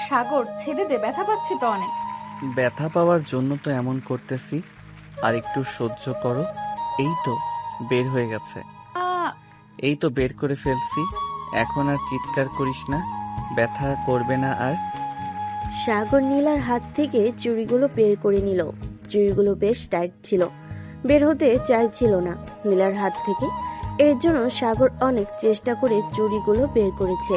সাগর, ছেড়ে দে, ব্যথা পাচ্ছি তো অনেক। ব্যথা পাওয়ার জন্য তো এমন করতেছি, আর একটু সহ্য করো। এই তো বের হয়ে গেছে। আ এই তো বের করে ফেলছি। এখন আর চিৎকার করিস না, ব্যথা করবে না আর। সাগর নীলার হাত থেকে চুড়িগুলো বের করে নিল। চুড়িগুলো বেশ টাইট ছিল, বের হতে চাইছিল না নীলার হাত থেকে। এর জন্য সাগর অনেক চেষ্টা করে চুড়িগুলো বের করেছে।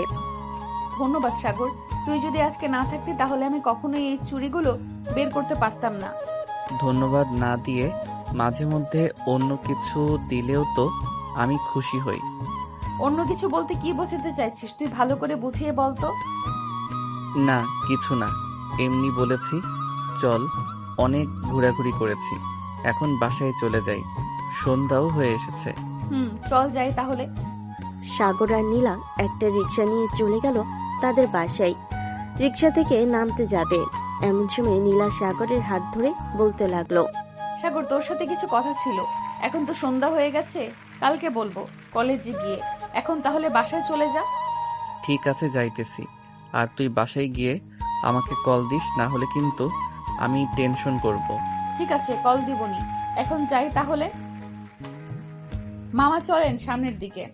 ধন্যবাদ সাগর, তুই যদি আজকে না থাকতি তাহলে আমি কখনোই এই চুড়িগুলো বের করতে পারতাম না। ধন্যবাদ না দিয়ে মাঝে মধ্যে অন্য কিছু দিলেও তো আমি খুশি হই। অন্য কিছু বলতে কি বোঝাতে চাইছিস? তুই ভালো করে বুঝিয়ে বল তো। না, কিছু না, এমনি বলেছি। চল, অনেক ঘোরাঘুরি করেছি, এখন বাসায় চলে যাই। সন্ধ্যাও হয়ে এসেছে। চল যাই তাহলে। সাগর আর নীলা একটা রিক্সা নিয়ে চলে গেল তাদের বাসায়। রিক্সা থেকে নামতে যাবে এমন সময় নীলা সাগরের হাত ধরে বলতে লাগলো, সাগর, তোর সাথে কিছু কথা ছিল। এখন তো সন্ধ্যা হয়ে গেছে, কালকে বলবো কলেজে গিয়ে। এখন তাহলে বাসায় চলে যা। ঠিক আছে, যাইতেছি। আর তুই বাসায় গিয়ে আমাকে কল দিস, না হলে কিন্তু আমি টেনশন করব। ঠিক আছে, কল দিবনি। এখন যাই তাহলে। মামা চলেন সামনের দিকে।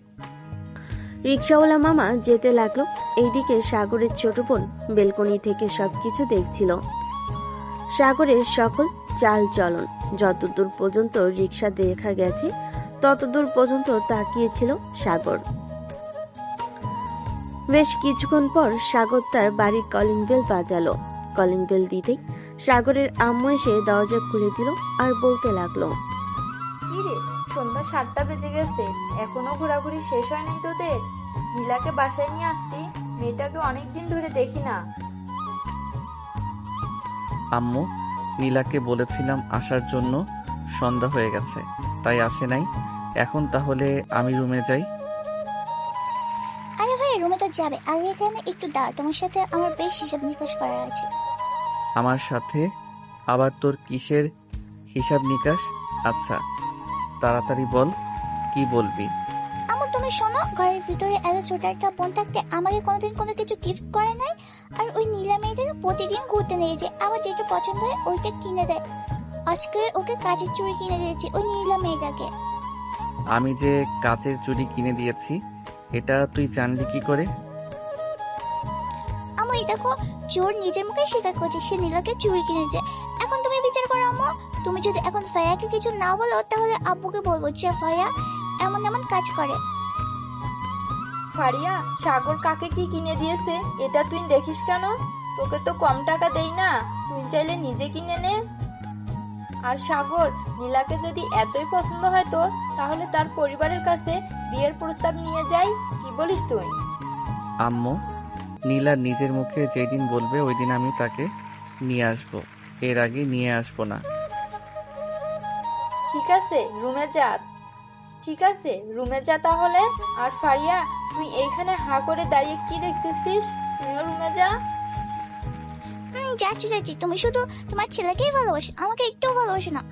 রিক্সাওয়ালা মামা যেতে লাগলো। এইদিকে সাগরের ছোট বোন বেলকনি থেকে সবকিছু দেখছিল। সাগরের সকল চাল চলন, যতদূর পর্যন্ত রিক্সা দেখা গেছে ততদূর পর্যন্ত তাকিয়েছিল সাগর। বেশ কিছুক্ষণ পর সাগর তার বাড়ির কলিং বেল বাজালো। কলিং বেল দিতেই সাগরের আম্মু এসে দরজা খুলে দিল আর বলতে লাগলো, কিরে, সন্ধ্যা 7টা বেজে গেছে, এখনো ঘোরাঘুরি শেষ হয়নি তোদের? নীলাকে বাসায় নিয়ে আসতি, মেয়েটাকে অনেকদিন ধরে দেখি না। আম্মু, নীলাকে বলেছিলাম আসার জন্য, সন্ধ্যা হয়ে গেছে তাই আসে নাই। এখন তাহলে আমি রুমে যাই। আরে ভাই, রুমে তো যাবে, আগে এখানে একটু দাঁড়া, তোমার সাথে আমার বেশ হিসাব নিকাশ করার আছে। আমার সাথে আবার তোর কিসের হিসাব নিকাশ? আচ্ছা, তাড়াতাড়ি বল, কি বলবি? আমার তুমি শোনো, ঘরের ভিতরে এত ছোট একটা বোন থাকতে আমাকে কোনোদিন কোনো কিছু গিফট করে নাই। আর ওই নীলা মেয়েটাকে প্রতিদিন ঘুরতে নিয়ে যায়, আমার যেটা পছন্দ হয় ওইটা কিনে দেয়। আজকে ওকে কাচের চুড়ি কিনে দিয়েছি ওই নীলা মেয়েটাকে। আমি যে কাচের চুড়ি কিনে দিয়েছি এটা তুই জানলি কি করে? আমো, এই দেখো, চোর নিজের মুখে স্বীকার করছে সে নীলাকে চুড়ি কিনেছে। এখন তুমি বিচার করো আমো, তুমি যদি এখন ফায়াকে কিছু না বলো তাহলে আব্বুকে বলবো যে ফায়া এমন এমন কাজ করে। ফারিয়া, সাগর কাকে কি কিনে দিয়েছে এটা তুই দেখিস কেন? তোকে তো কম টাকা দেই না, তুই চাইলে নিজে কিনে নে। আর সাগর, নীলাকে যদি এতই পছন্দ হয় তোর, তাহলে তার পরিবারের কাছে বিয়ের প্রস্তাব নিয়ে যাই, কি বলিস তুই? আম্মু, নীলা নিজের মুখে যেদিন বলবে ওই দিন আমি তাকে নিয়ে আসব, এর আগে নিয়ে আসবো না। ঠিক আছে, রুমে যা। ঠিক আছে, রুমে যা তাহলে। আর ফারিয়া, তুই এইখানে হাঁ করে দাঁড়িয়ে কি দেখতেছিস? তুইও রুমে যা। যাচ্ছি যাচ্ছি, তুমি শুধু তোমার ছেলেকেই ভালোবাসো, আমাকে একটুও ভালোবাসো না।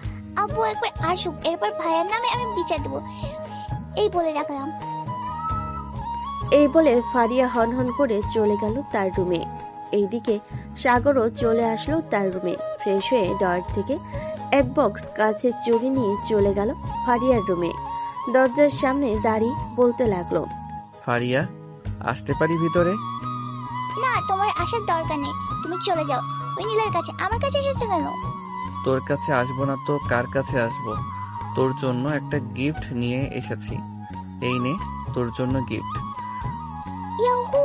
আব্বু একবার আসুক, এরপর ভাইয়ের নামে আমি বিচার দেবো, এই বলে রাখলাম। এই বলে ফারিয়া হনহন করে চলে গেল তার রুমে। এইদিকে সাগরও চলে আসলো তার রুমে। ফ্রেশ হয়ে ডয়ার থেকে এক বক্স কাচের চুড়ি নিয়ে চলে গেল ফারিয়ার রুমে। দরজার সামনে দাঁড়িয়ে বলতে লাগলো, ফারিয়া, আসতে পারি ভিতরে? না, তোমার আসার দরকার নেই, তুমি চলে যাও ওই নীলার কাছে। আমার কাছে এসেছো কেন? তোর কাছে আসবো না তো কার কাছে আসবো? তোর জন্য একটা গিফট নিয়ে এসেছি, এই নে তোর জন্য গিফট। ইয়াহু,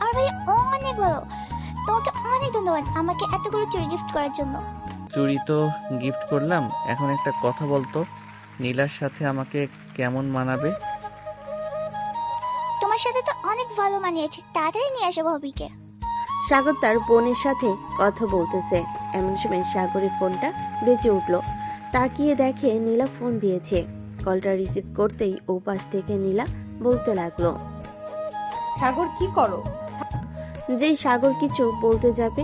আর ভাই অনেক ভালো, তোমাকে অনেক ধন্যবাদ আমাকে এতগুলো চুড়ি গিফট করার জন্য। চুড়ি তো গিফট করলাম, এখন একটা কথা বলতো, নীলার সাথে আমাকে কেমন মানাবে? তোমার সাথে তো অনেক ভালো মানিয়েছে, তাড়াতাড়ি নিয়ে আসো ভাবিকে। সাগর তার বোনের সাথে কথা বলতেছে। এমন সময় সাগরের ফোনটা বেজে উঠলো। তাকিয়ে দেখে নীলা ফোন দিয়েছে। কলটা রিসিভ করতেই ওপাশ থেকে নীলা বলতে লাগলো, সাগর, কি করো? যেই সাগর কিছু বলতে যাবে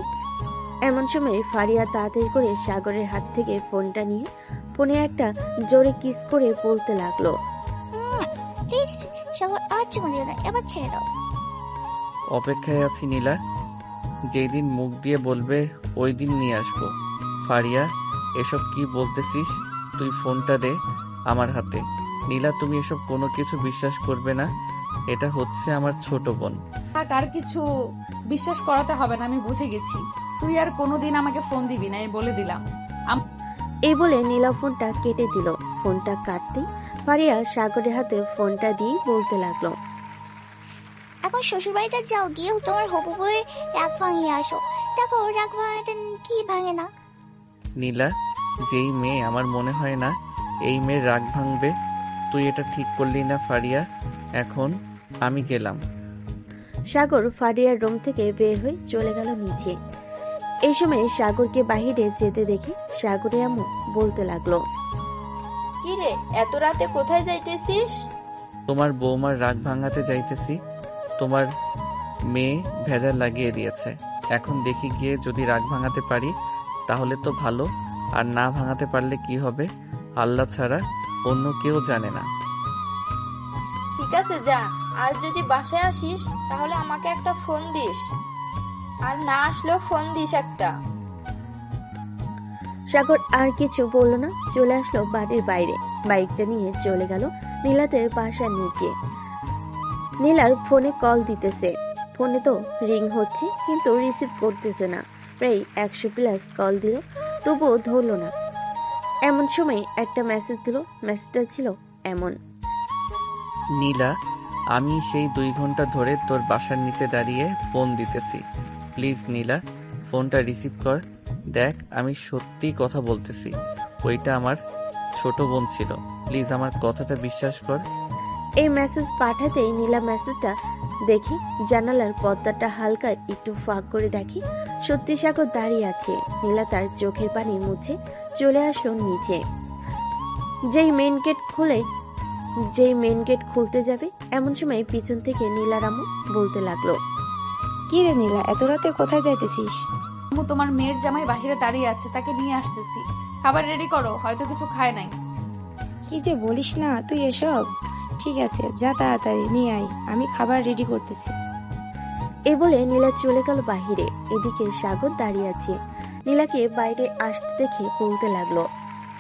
এমন সময় ফারিয়া তাড়াতাড়ি করে সাগরের হাত থেকে ফোনটা নিয়ে ফোনে একটা জোরে কিস করে বলতে লাগলো, প্লিজ সাগর, আর চুমা দিও না, এবার ছেড়ে দাও। অপেক্ষায় আছি নীলা। যেই দিন মুখ দিয়ে বলবে ওই দিন নিয়ে আসবো। ফারিয়া, এসব কি বলতেছিস? তুই ফোনটা দে আমার হাতে। নীলা, তুমি এসব কোনো কিছু বিশ্বাস করবে না। এটা হচ্ছে আমার ছোট বোন। থাক, আর কিছু বিশ্বাস করাতে হবে না, আমি বুঝে গেছি। তুই আর কোনোদিন আমাকে ফোন দিবি না, এই বলে দিলাম। এই বলে নীলা ফোনটা কেটে দিল। ফোনটা কাটতেই ফারিয়া সাগরের হাতে ফোনটা দিয়ে বলতে লাগলো, এখন শ্বশুরবাড়িতে যাও, গিয়ে তোমার হবু বউয়ের রাগ ভাঙিয়ে আসো। দেখো রাগ ভাঙাতে কি ভাঙে না। নীলা, যেই মেয়ে আমার মনে হয় না এই মেয়ের রাগ ভাঙবে। তুই এটা ঠিক করলি না ফারিয়া। এখন আমি গেলাম। সাগর ফারিয়ার রুম থেকে বের হয়ে চলে গেল নিচে। এই সময় সাগরকে বাহিরে যেতে দেখে সাগরের আম্মু বলতে লাগলো, কি রে, এত রাতে কোথায় যাইতেছিস? তোমার বৌমার রাগ ভাঙাতে যাইতেছি। তোমার মেয়ে ভেজাল লাগিয়ে দিয়েছে। এখন দেখি গিয়ে যদি রাগ ভাঙাতে পারি তাহলে তো ভালো, আর না ভাঙাতে পারলে কি হবে আল্লাহ ছাড়া অন্য কেউ জানে না। ঠিক আছে যা, আর যদি বাসায় আসিস তাহলে আমাকে একটা ফোন দিস, আর না আসলেও ফোন দিস একটা। সাগর আর কিছু বলল না, চলে আসলো বাড়ির বাইরে। বাইকটা নিয়ে চলে গেল নীলাদের বাসার নিচে। নীলার ফোনে কল দিতেছে, ফোনে তো রিং হচ্ছে কিন্তু রিসিভ করতেছে না। প্রায় 100+ কল দিল, তবুও ধরলো না। এমন সময় একটা মেসেজ দিল। মেসেজটা ছিল এমন, নীলা, আমি সেই 2 ঘন্টা ধরে তোর বাসার নিচে দাঁড়িয়ে ফোন দিতেছি। প্লিজ নীলা, ফোনটা রিসিভ কর। দেখ, আমি সত্যি কথা বলতেছি। ওইটা আমার ছোট বোন ছিল। প্লিজ আমার কথাটা বিশ্বাস কর। এই মেসেজ পাঠাতেই নীলা মেসেজটা দেখি জানালার পর্দাটা হালকা একটু ফাঁক করে দেখি সত্যি সাগর দাঁড়িয়ে আছে। নীলা তার চোখের পানি মুছে চলে আসলো নিচে। যেই মেন গেট খুলতে যাবে এমন সময় পিছন থেকে নীলার আম্মু বলতে লাগলো, কি রে নীলা, এত রাতে কোথায় যাইতেছিস? আম্মু, তোমার মেয়ের জামাই বাহিরে দাঁড়িয়ে আছে, তাকে নিয়ে আসতেছি। খাবার রেডি করো, হয়তো কিছু খায় নাই। কি যে বলিস না তুই এসব। ঠিক আছে, যা তাড়াতাড়ি নিয়ে আয়, আমি খাবার রেডি করতেছি। এই বলে নীলা চলে গেল বাহিরে। এদিকে সাগর দাঁড়িয়ে আছে। নীলাকে বাইরে আসতে দেখে বলতে লাগলো,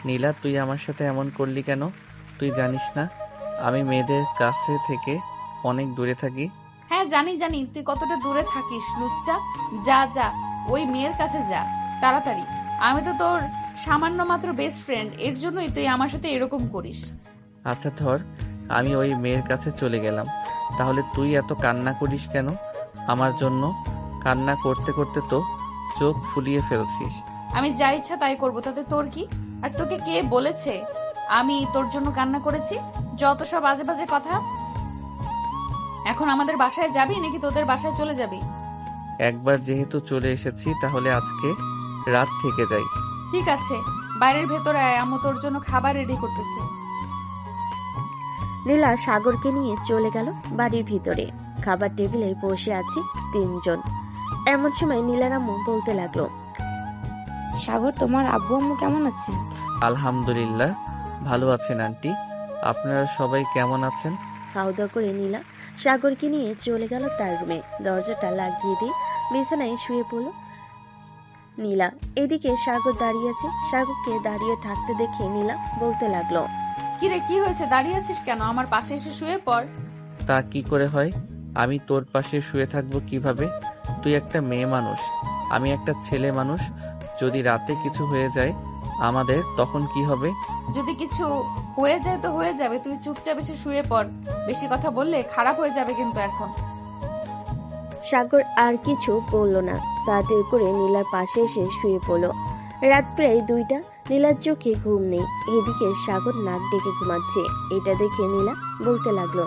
নীলা, তুই আমার সাথে এমন করলি কেন? তুই জানিস না আমি মেয়েদের কাছে থেকে অনেক দূরে থাকি? হ্যাঁ জানি জানি, তুই কতটা দূরে থাকিস লুচ্চা। যা যা, ওই মেয়ের কাছে যা তাড়াতাড়ি। আমি তো তোর সামান্য মাত্র বেস্ট ফ্রেন্ড, এর জন্যই তুই আমার সাথে এরকম করিস। আচ্ছা ধর, আমি ওই মেয়ের কাছে চলে গেলাম। তাহলে তুই এত কান্না করিস কেন আমার জন্য? কান্না করতে করতে তো চোখ ফুলিয়ে ফেলছিস। আমি যা ইচ্ছা তাই করবো, তাতে তোর কি? আর তোকে কে বলেছে আমি তোর জন্য কান্না করেছি? যত সব বাজে বাজে কথা। এখন আমাদের বাসায় যাবি নাকি তোদের বাসায় চলে যাবি? একবার যেহেতু চলে এসেছি তাহলে আজকে রাত থেকে যাই। ঠিক আছে, বাইরের ভেতরে আয়, আম্মু তোর জন্য খাবার রেডি করতেছে। নীলা সাগরকে নিয়ে চলে গেল বাড়ির ভিতরে। খাবার টেবিলে বসে আছে 3 জন। এমন সময় নীলার আম্মু বলতে লাগলো, সাগর, তোমার আব্বু আম্মু কেমন আছেন? আলহামদুলিল্লাহ ভালো আছেন আন্টি। আপনারা সবাই কেমন আছেন? খাওয়া দাওয়া করে নীলা সাগরকে নিয়ে চলে গেল তার রুমে। দরজাটা লাগিয়ে দিয়ে বিছানায় শুয়ে পড়ল নীলা। এদিকে সাগর দাঁড়িয়ে আছে। সাগরকে দাঁড়িয়ে থাকতে দেখে নীলা বলতে লাগলো, কিরে, কি হয়েছে? দাঁড়িয়ে আছিস কেন? আমার পাশে এসে শুয়ে পড়। তা কি করে হয়? আমি তোর পাশে শুয়ে থাকবো কিভাবে? তুই একটা মেয়ে মানুষ, আমি একটা ছেলে মানুষ। যদি রাতে কিছু হয়ে যায় আমাদের, তখন কি হবে? যদি কিছু হয়ে যায় তো হয়ে যাবে, তুই চুপচাপ এসে শুয়ে পড়। বেশি কথা বললে খারাপ হয়ে যাবে কিন্তু এখন। সাগর আর কিছু বলল না, তাড়াতাড়ি করে নীলার পাশে এসে শুয়ে পড়ল। রাত প্রায় 2টা। নীলার চোখে ঘুম নেই। এদিকে সাগর নাক ডেকে ঘুমাচ্ছে। এটা দেখে নীলা বলতে লাগলো,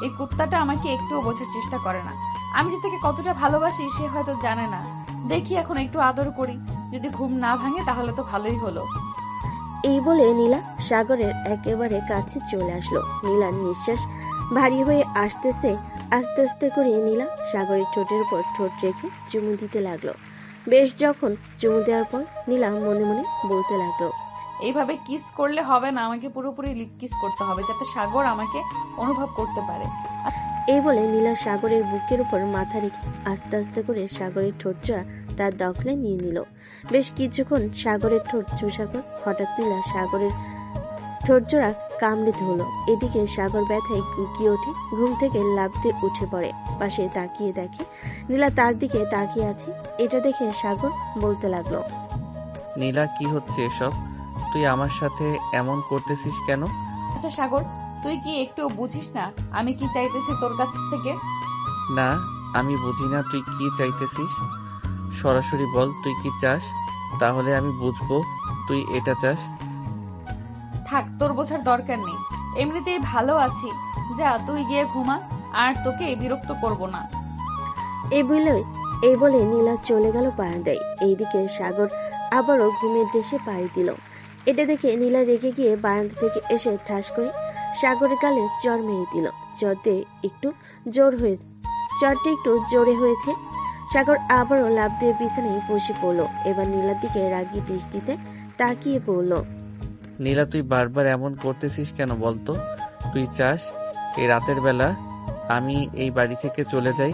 এই কুত্তাটা আমাকে একটুও বোঝার চেষ্টা করে না। আমি যে তাকে কতটা ভালোবাসি সে হয়তো জানে না। দেখি এখন একটু আদর করি, যদি ঘুম না ভাঙে তাহলে তো ভালোই হলো। এই বলে নীলা সাগরের একেবারে কাছে চলে আসলো। নীলার নিঃশ্বাস ভারী হয়ে আসতেছে। আস্তে আস্তে করে নীলা সাগরের ঠোঁটের উপর ঠোঁট রেখে চুমু দিতে লাগলো। বেশ যখন চুমু দেওয়ার পর নীলা মনে মনে বলতে লাগলো, এইভাবে কিস করলে হবে না, আমাকে পুরোপুরি লিপ কিস করতে হবে যাতে সাগর আমাকে অনুভব করতে পারে। এই বলে নীলা সাগরের বুকের উপর মাথা রেখে আস্তে আস্তে করে সাগরের ঠোঁটটা তার দখলে নিয়ে নিল। বেশ কিছুক্ষণ সাগরের ঠোঁট চুষার পর হঠাৎ নীলা সাগরের ঠোঁটজোড়া কামড়ে ধরল। এদিকে সাগর ব্যথায় কুকিয়ে ওঠে, ঘুম থেকে লাফ দিয়ে উঠে পড়ে। পাশে তাকিয়ে দেখে নীলা তার দিকে তাকিয়ে আছে। এটা দেখে সাগর বলতে লাগলো, নীলা, কি হচ্ছে এসব? তুই আমার সাথে এমন করতেছিস কেন? আচ্ছা সাগর, তুই কি একটু বুঝিস না আমি কি চাইতেছি তোর কাছ থেকে? না, আমি বুঝি না তুই কি চাইতেছিস। সরাসরি বল তুই কি চাস, তাহলে আমি বুঝবো তুই এটা চাস। থাক, তোর বোঝার দরকার নেই, এমনিতেই ভালো আছি। যা তুই গিয়ে ঘুমা, আর তোকে বিরক্ত করব না। এই বলে নীলা চলে গেল বারান্দায়। এইদিকে সাগর আবারও ঘুমের দেশে পাড়ি দিল। এটা দেখে নীলা রেগে গিয়ে বারান্দা থেকে এসে ঠাস করে সাগরের গালে চড় মেরে দিল। চড়টা একটু জোরে হয়েছে। সাগর আবারও লাফ দিয়ে বিছানায় বসে পড়ল। এবার নীলার দিকে রাগী দৃষ্টিতে তাকিয়ে পড়ল। নীলা, তুই বারবার এমন করতেছিস কেন বলতো? তুই চাস এই রাতের বেলা আমি এই বাড়ি থেকে চলে যাই?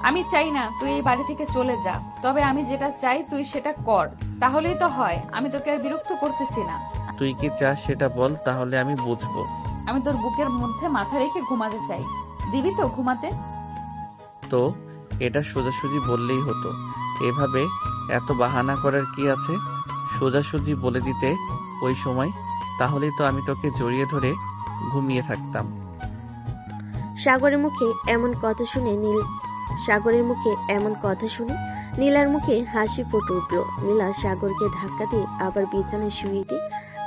আমি চাই না তুই এই বাড়ি থেকে চলে যা, তবে আমি যেটা চাই তুই সেটা কর, তাহলেই তো হয়। আমি তোকে আর বিরক্ত করতেছি না। তুই কি চাস সেটা বল, তাহলে আমি বুঝবো। আমি তোর বুকের মধ্যে মাথা রেখে ঘুমাতে চাই, দিবি তো ঘুমাতে? তো এটা সোজাসুজি বললেই হতো, এভাবে এত বাহানা করার কি আছে? সোজাসুজি বলে দিতে ওই সময়, তাহলেই তো আমি তোকে জড়িয়ে ধরে ঘুমিয়ে থাকতাম। সাগরের মুখে এমন কথা শুনে নীলার মুখে হাসি ফুটে উঠল। নীলা সাগরকে ধাক্কা দিয়ে আবার বিছানায় শুয়ে দিয়ে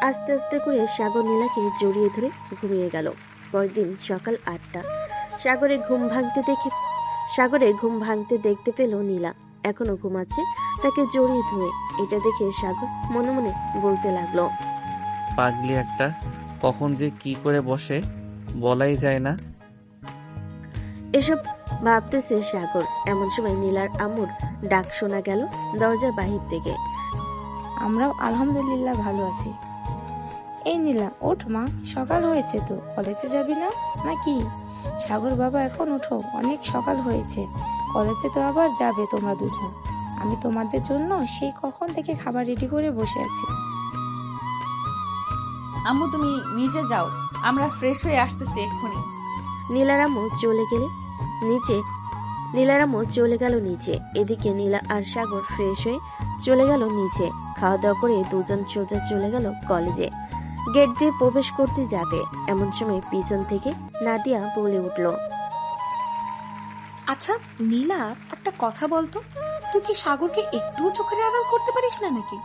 আস্তে আস্তে করে সাগর নীলাকে জড়িয়ে ধরে ঘুমিয়ে গেল। পরদিন সকাল 8টা। সাগরের ঘুম ভাঙতে দেখতে পেল নীলা এখনো ঘুমাচ্ছে, তাকে জড়িয়ে ধরে। এটা দেখে সাগর মনে মনে বলতে লাগলো, পাগলি একটা, কখন যে কি করে বসে বলাই যায় না। এসব ভাবতেছে সাগর। এমন সময় নীলার আম্মুর ডাক শোনা গেল দরজার বাহির থেকে। আমরাও আলহামদুলিল্লাহ ভালো আছি। এই নীলা, ওঠ মা, সকাল হয়েছে তো, কলেজে যাবি না নাকি? সাগর বাবা, এখন ওঠো, অনেক সকাল হয়েছে, কলেজে তো আবার যাবে তোমরা দুজন। আমি তোমাদের জন্য সেই কখন থেকে খাবার রেডি করে বসে আছি। আম্মু তুমি নিচে যাও, আমরা ফ্রেশ হয়ে আসতেছি এক্ষুনি। নীলার আম্মু চলে গেল নিচে। এদিকে নীলা আর সাগর ফ্রেশ হয়ে চলে গেল নিচে। খাওয়া দাওয়া করে দুজন সোজা চলে গেল কলেজে। গেট দিয়ে প্রবেশ করতে যাবে এমন সময় পিছন থেকে নাদিয়া বলে উঠল, আচ্ছা নীলা, একটা কথা বলতো, তুই কি সাগরকে একটুও চোখের আড়াল করতে পারিস না নাকি?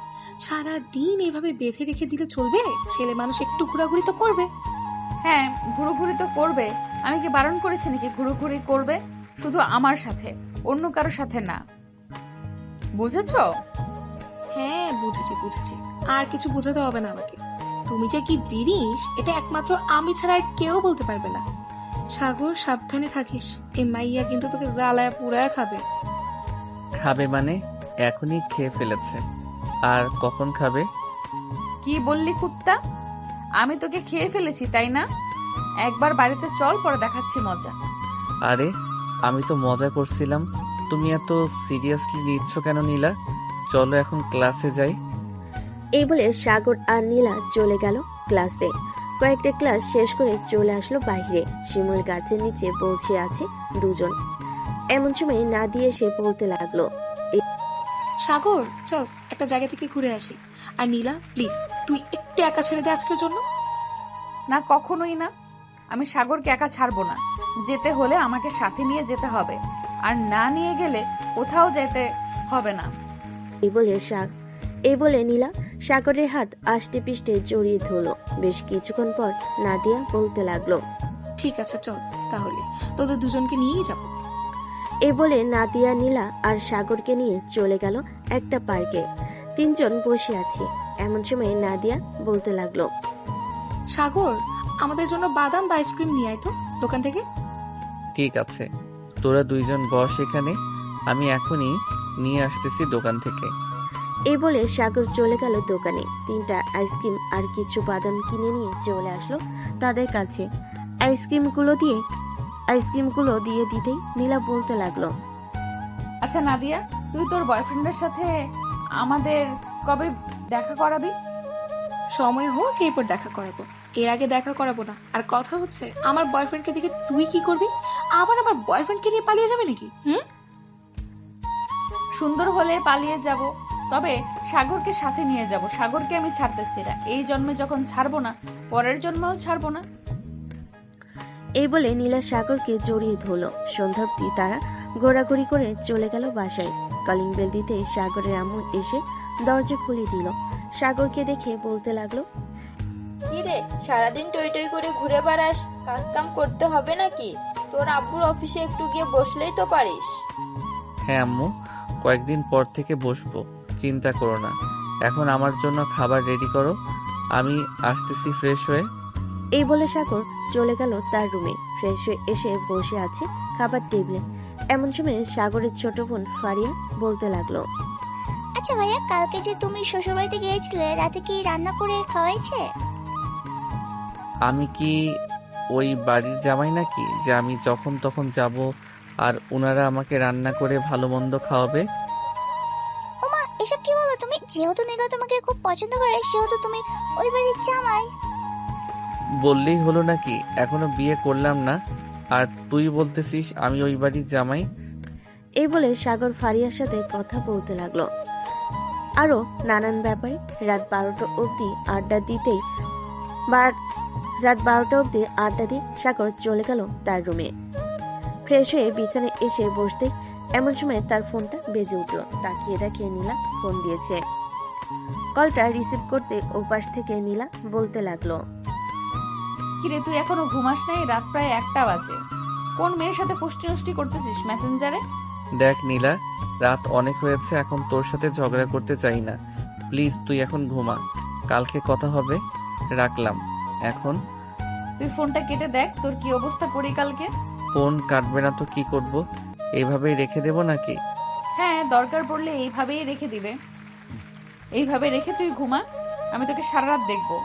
সারা দিন এভাবে বেঁধে রেখে দিলে চলবে? ছেলে মানুষ একটু ঘোরাঘুরি তো করবে। হ্যাঁ, ঘুরোঘুরি তো করবে। আমি কি বারণ করেছি নাকি ঘুরোঘুরি করবে? শুধু আমার সাথে, অন্য কারোর সাথে না, বুঝেছো? হ্যাঁ বুঝেছি, আর কিছু বোঝাতে হবে না আমাকে। তুমি যে কি জিনিস এটা একমাত্র আমি ছাড়া আর কেউ বলতে পারবে না। সাগর, সাবধানে থাকিস, এই মাইয়া কিন্তু তোকে জ্বালায় পুরায় খাবে। খাবে মানে এখনই খেয়ে ফেলেছে, আর কখন খাবে? কি বললি কুত্তা? আমি তোকে খেয়ে ফেলেছি তাই না? একবার বাড়িতে চল, পরে দেখাচ্ছি মজা। আরে আমি তো মজা করছিলাম, তুমি এত সিরিয়াসলি নিচ্ছ কেন নীলা? চলো এখন ক্লাসে যাই। এই বলে সাগর আর নীলা চলে গেল ক্লাসে। কয়েকটা ক্লাস শেষ করে চলে আসলো বাইরে। শিমুল গাছের নিচে বসে আছে দুজন। এমন সময় নাদিয়া এসে বলতে লাগলো, সাগর চল একটা জায়গা থেকে ঘুরে আসি। আর নীলা প্লিজ, তুই একটু একা ছেড়ে দে আজকের জন্য। না, কখনোই না। আমি সাগরকে একা ছাড়বো না। যেতে হলে আমাকে সাথে নিয়ে যেতে হবে, আর না নিয়ে গেলে কোথাও যেতে হবে না। এই বলে নীলা সাগরের হাত আষ্টে পিষ্টে জড়িয়ে ধরল। বেশ কিছুক্ষণ পর নাদিয়া বলতে লাগলো, ঠিক আছে চল, তাহলে তোদের দুজনকে নিয়েই যাবো। এই বলে নাদিয়া নীলা আর সাগরকে নিয়ে চলে গেল একটা পার্কে। তিনজন বসে আছে। এমন সময় নাদিয়া বলতে লাগলো, সাগর, আমাদের জন্য বাদাম বা আইসক্রিম নিয়ে আয় তো দোকান থেকে। ঠিক আছে, তোরা দুইজন বস এখানে, আমি এখনই নিয়ে আসতেছি দোকান থেকে। এই বলে সাগর চলে গেল দোকানে। 3টা আইসক্রিম আর কিছু বাদাম কিনে নিয়ে চলে আসলো তাদের কাছে। আইসক্রিমগুলো দিয়ে আইসক্রিমগুলো দিয়ে দিতেই নীলা বলতে লাগলো। আচ্ছা নাদিয়া, তুই তোর বয়ফ্রেন্ডের সাথে আমাদের কবে দেখা করাবি? সময় হোক এরপর দেখা করাবো, এর আগে দেখা করাবো না। আর কথা হচ্ছে, আমার বয়ফ্রেন্ডকে দেখে তুই কি করবি? আবার আমার বয়ফ্রেন্ডকে নিয়ে পালিয়ে যাবে নাকি? সুন্দর হলে পালিয়ে যাব, তবে সাগরকে সাথে নিয়ে যাব। সাগরকে আমি ছাড়তেছি না, এই জন্মে যখন ছাড়বো না, পরের জন্মেও ছাড়বো না। এই বলে নীলা সাগরকে জড়িয়ে ধরল। সন্ধ্যাব্দি তারা ঘোরাঘুরি করে চলে গেল বাসায়। কলিং বেল দিতে সাগরের আম্মু এসে দরজা খুলে দিল। সাগরকে দেখে বলতে লাগলো, কি রে, সারাদিন টই টই করে ঘুরে বেড়াস, কাজ কাম করতে হবে নাকি? তোর আব্বুর অফিসে একটু গিয়ে বসলেই তো পারিস। হ্যাঁ আম্মু, কয়েকদিন পর থেকে বসবো, চিন্তা করো না। এখন আমার জন্য খাবার রেডি করো, আমি আসতেছি ফ্রেশ হয়ে। এই বলে সাগর চলে গেল তার রুমে। ফ্রেশ হয়ে এসে বসে আছে খাবার টেবিলে। এমন সময় সাগরের ছোট বোন ফারিয়া বলতে লাগলো, আচ্ছা ভাইয়া, কালকে যে তুমি শ্বশুরবাড়িতে গিয়েছিলে, রাতে কি রান্না করে খাওয়াইছে? আমি কি ওই বাড়ির জামাই নাকি যে আমি যখন তখন যাব আর ওনারা আমাকে রান্না করে ভালো মন্দ খাওয়াবে? ওমা, এসব কি বলো তুমি? যেহেতু নীলা তোমাকে খুব পছন্দ করে, সেহেতু তুমি ওই বাড়ির জামাই। বললেই হলো নাকি? এখনো বিয়ে করলাম না আর তুই বলতেছিস আমি ওই বাড়ির জামাই? এই বলে সাগর ফারিয়ার সাথে কথা বলতে লাগলো আরো নানান ব্যাপারে। রাত 12টা অবধি আড্ডা দিয়ে সাগর চলে গেল তার রুমে। ফ্রেশ হয়ে বিছানায় এসে বসতে এমন সময় তার ফোনটা বেজে উঠল। তাকিয়ে দেখে নীলা ফোন দিয়েছে। কলটা রিসিভ করতে ওপাশ থেকে নীলা বলতে লাগলো, কিরে, তুই এখনো ঘুমাস নাই? রাত প্রায় 1টা বাজে। কোন মেয়ের সাথে ফুষ্টি নষ্টি করতেছিস মেসেঞ্জারে? দেখ নীলা, রাত অনেক হয়েছে, এখন তোর সাথে ঝগড়া করতে চাই না। প্লিজ তুই এখন ঘুমা, কালকে কথা হবে। রাখলাম এখন। তুই ফোনটা কেটে দেখ তোর কি অবস্থা করি কালকে। ফোন কাটবে না তো কি করব? এইভাবেই রেখে দেব নাকি? হ্যাঁ, দরকার পড়লে এইভাবেই রেখে দিবে। এইভাবে রেখে তুই ঘুমা, আমি তোকে সারা রাত দেখবো।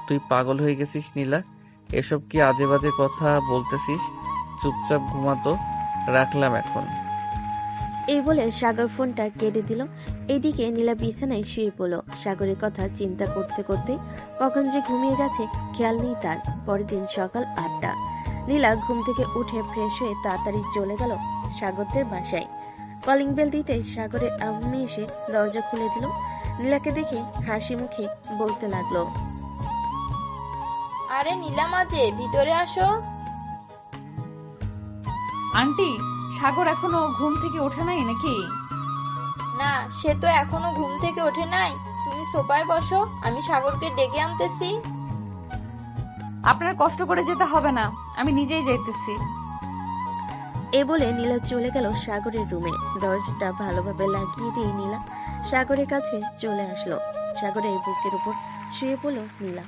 তুই পাগল হয়ে গেছিস নীলা? এসব কি আজে বাজে কথা বলতেছিস? চুপচাপ ঘুমাতো। রাখলাম এখন। এই বলে সাগর ফোনটা কেটে দিল। এইদিকে নীলা বিছানায় শুয়ে পড়ল। সাগরের কথা চিন্তা করতে করতে কখন যে ঘুমিয়ে গেছে খেয়াল নেই তার। পরের দিন সকাল 8টা। নীলা ঘুম থেকে উঠে ফ্রেশ হয়ে তাড়াতাড়ি চলে গেল সাগরদের বাসায়। কলিং বেল দিতে সাগরের আম্মু এসে দরজা খুলে দিল। নীলাকে দেখে হাসি মুখে বলতে লাগলো, আরে নীলা মাঝে, ভিতরে আসো। আন্টি, সাগর এখনো ঘুম থেকে ওঠে নাই নাকি? না, সে তো এখনো ঘুম থেকে ওঠে নাই। তুমি সোফায় বসো, আমি সাগরকে ডেকে আনতেছি। আপনার কষ্ট করে যেতে হবে না, আমি নিজেই যাইতেছি। এ বলে নীলা চলে গেল সাগরের রুমে। দরজাটা ভালোভাবে লাগিয়ে দিয়ে নীলা সাগরের কাছে চলে আসলো। সাগরের বুকের উপর শুয়ে পড়ল নীলা।